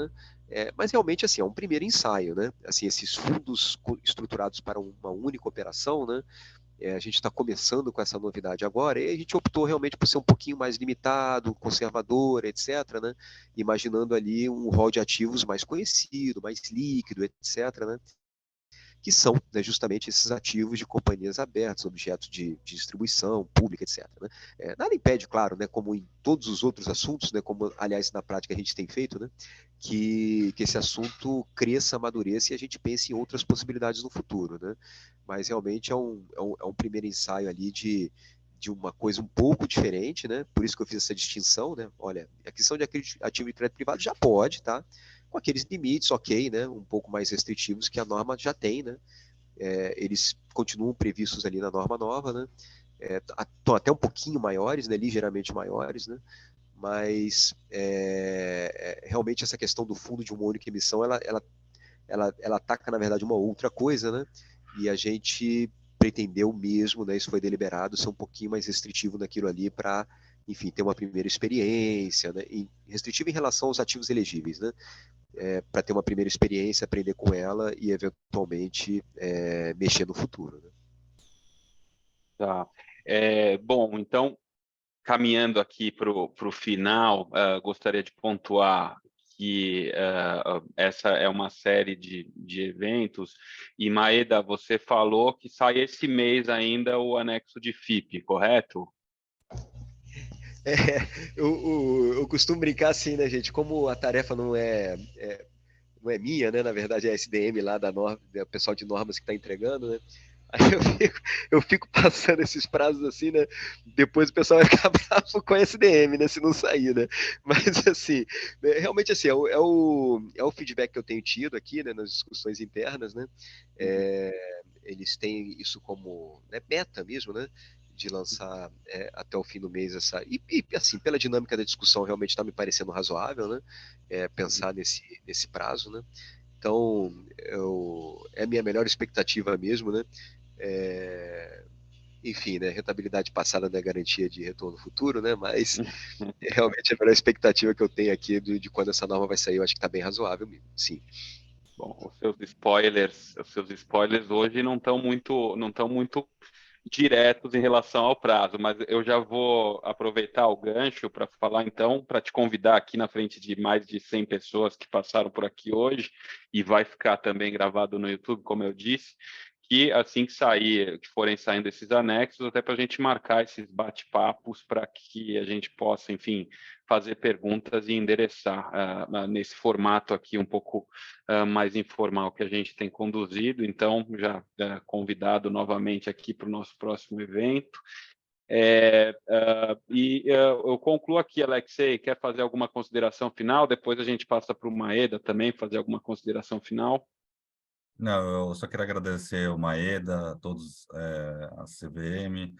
né, mas realmente, assim, é um primeiro ensaio, né, assim, esses fundos estruturados para uma única operação, né, a gente está começando com essa novidade agora, e a gente optou realmente por ser um pouquinho mais limitado, conservador, etc., né? Imaginando ali um rol de ativos mais conhecido, mais líquido, etc., né? Que são, né, justamente esses ativos de companhias abertas, objetos de distribuição pública, etc. Né? Nada impede, claro, né, como em todos os outros assuntos, né, como aliás na prática a gente tem feito, né, que esse assunto cresça, amadureça e a gente pense em outras possibilidades no futuro. Né? Mas realmente é um primeiro ensaio ali de uma coisa um pouco diferente, né? Por isso que eu fiz essa distinção, né? Olha, a aquisição de ativo de crédito privado já pode, tá? Com aqueles limites, ok, né? Um pouco mais restritivos que a norma já tem, né? Eles continuam previstos ali na norma nova, né? Estão até um pouquinho maiores, né? Ligeiramente maiores, né? Mas realmente essa questão do fundo de uma única emissão, ela ataca, na verdade, uma outra coisa, né? E a gente pretendeu mesmo, né? Isso foi deliberado, ser um pouquinho mais restritivo naquilo ali para, enfim, ter uma primeira experiência, né? E restritivo em relação aos ativos elegíveis, né? Para ter uma primeira experiência, aprender com ela e, eventualmente, mexer no futuro. Né? Tá. Bom, então, caminhando aqui para o final, gostaria de pontuar que essa é uma série de eventos, e Maeda, você falou que sai esse mês ainda o anexo de FIP, correto? Eu costumo brincar assim, né, gente? Como a tarefa não é minha, né? Na verdade é a SDM lá da norma, o pessoal de normas que está entregando, né? Aí eu fico passando esses prazos assim, né? Depois o pessoal vai ficar bravo com a SDM, né? Se não sair, né? Mas assim, realmente assim, é o feedback que eu tenho tido aqui, né? Nas discussões internas, né? Eles têm isso como, né, meta mesmo, né? De lançar até o fim do mês essa. Assim, pela dinâmica da discussão, realmente está me parecendo razoável, né? Pensar nesse prazo, né? Então, é a minha melhor expectativa mesmo, né? Enfim, né? Rentabilidade passada não é garantia de retorno futuro, né? Mas realmente a melhor expectativa que eu tenho aqui de quando essa norma vai sair, eu acho que está bem razoável mesmo, sim. Bom, os seus spoilers hoje não estão muito diretos em relação ao prazo, mas eu já vou aproveitar o gancho para falar então, para te convidar aqui na frente de mais de 100 pessoas que passaram por aqui hoje, e vai ficar também gravado no YouTube, como eu disse, que assim que forem saindo esses anexos, até para a gente marcar esses bate-papos para que a gente possa, enfim, fazer perguntas e endereçar nesse formato aqui um pouco mais informal que a gente tem conduzido. Então, já convidado novamente aqui para o nosso próximo evento. Eu concluo aqui, Alexei, quer fazer alguma consideração final? Depois a gente passa para o Maeda também, fazer alguma consideração final. Não, eu só quero agradecer o Maeda, a todos, a CVM,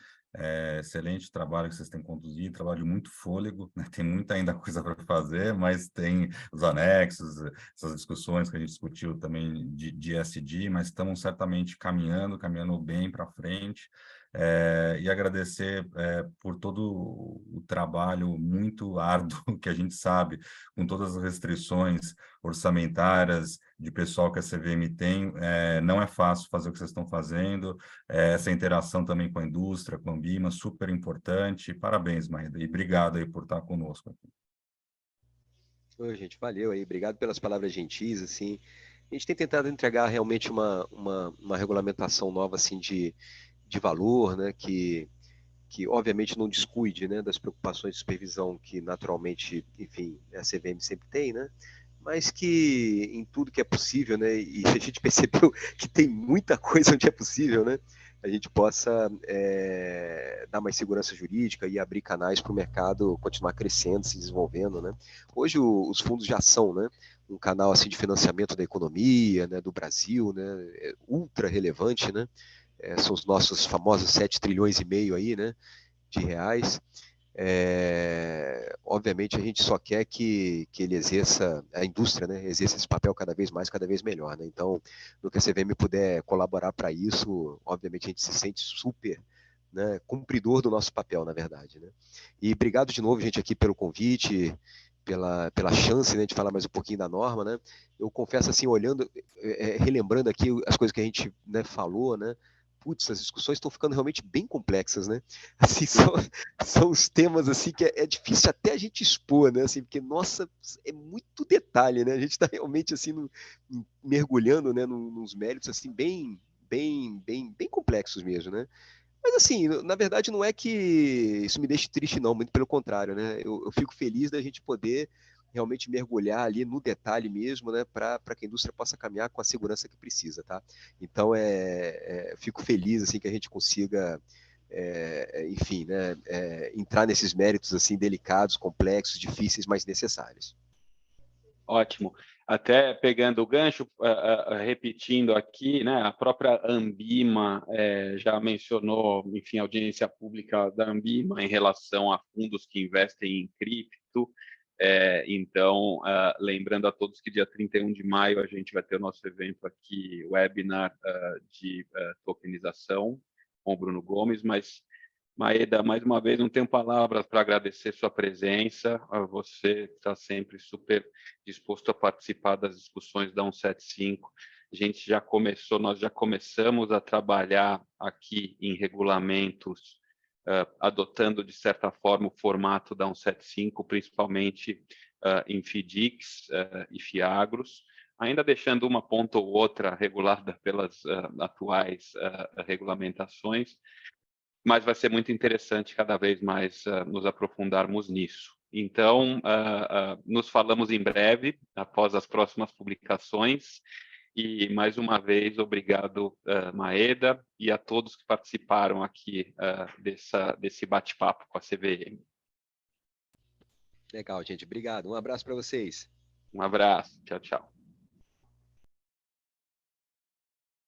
excelente trabalho que vocês têm conduzido, trabalho de muito fôlego, né? Tem muita ainda coisa para fazer, mas tem os anexos, essas discussões que a gente discutiu também de ESG, mas estamos certamente caminhando bem para frente. E agradecer por todo o trabalho muito árduo que a gente sabe, com todas as restrições orçamentárias, de pessoal que a CVM tem, não é fácil fazer o que vocês estão fazendo, essa interação também com a indústria, com a Ambima, super importante. Parabéns, Maeda, e obrigado aí por estar conosco aqui. Oi, gente, valeu aí, obrigado pelas palavras gentis, assim. A gente tem tentado entregar realmente uma regulamentação nova, assim, de valor, né, que obviamente não descuide, né, das preocupações de supervisão que naturalmente, enfim, a CVM sempre tem, né, mas que em tudo que é possível, né, e a gente percebeu que tem muita coisa onde é possível, né, a gente possa dar mais segurança jurídica e abrir canais para o mercado continuar crescendo, se desenvolvendo, né. Hoje os fundos já são, né, um canal assim de financiamento da economia, né, do Brasil, né, ultra relevante, né, são os nossos famosos 7 trilhões e meio aí, né, de reais. Obviamente a gente só quer que ele exerça, a indústria, né, exerça esse papel cada vez mais, cada vez melhor, né? Então, no que a CVM puder colaborar para isso, obviamente a gente se sente super, né, cumpridor do nosso papel, na verdade, né? E obrigado de novo, gente, aqui pelo convite, pela chance, né, de falar mais um pouquinho da norma, né? Eu confesso assim, olhando, relembrando aqui as coisas que a gente, né, falou, né? Putz, as discussões estão ficando realmente bem complexas, né? Assim, são os temas assim que é difícil até a gente expor, né? Assim, porque, nossa, é muito detalhe, né? A gente está realmente assim mergulhando, né, nos méritos assim bem complexos mesmo, né? Mas assim, na verdade não é que isso me deixe triste, não, muito pelo contrário, né? Eu fico feliz da gente poder realmente mergulhar ali no detalhe mesmo, né? Para que a indústria possa caminhar com a segurança que precisa, tá? Então, fico feliz assim que a gente consiga, enfim, né? Entrar nesses méritos assim delicados, complexos, difíceis, mas necessários. Ótimo. Até pegando o gancho, repetindo aqui, né, a própria Ambima já mencionou, enfim, a audiência pública da Ambima em relação a fundos que investem em cripto. Então, lembrando a todos que dia 31 de maio a gente vai ter o nosso evento aqui, webinar de tokenização com o Bruno Gomes, mas Maeda, mais uma vez, não tenho palavras para agradecer sua presença. Você está sempre super disposto a participar das discussões da 175. Nós já começamos a trabalhar aqui em regulamentos, adotando, de certa forma, o formato da 175, principalmente em FDICs e FIAGROS, ainda deixando uma ponta ou outra regulada pelas atuais regulamentações, mas vai ser muito interessante cada vez mais nos aprofundarmos nisso. Então, nos falamos em breve, após as próximas publicações, e mais uma vez, obrigado, Maeda, e a todos que participaram aqui desse bate-papo com a CVM. Legal, gente. Obrigado. Um abraço para vocês. Um abraço. Tchau, tchau.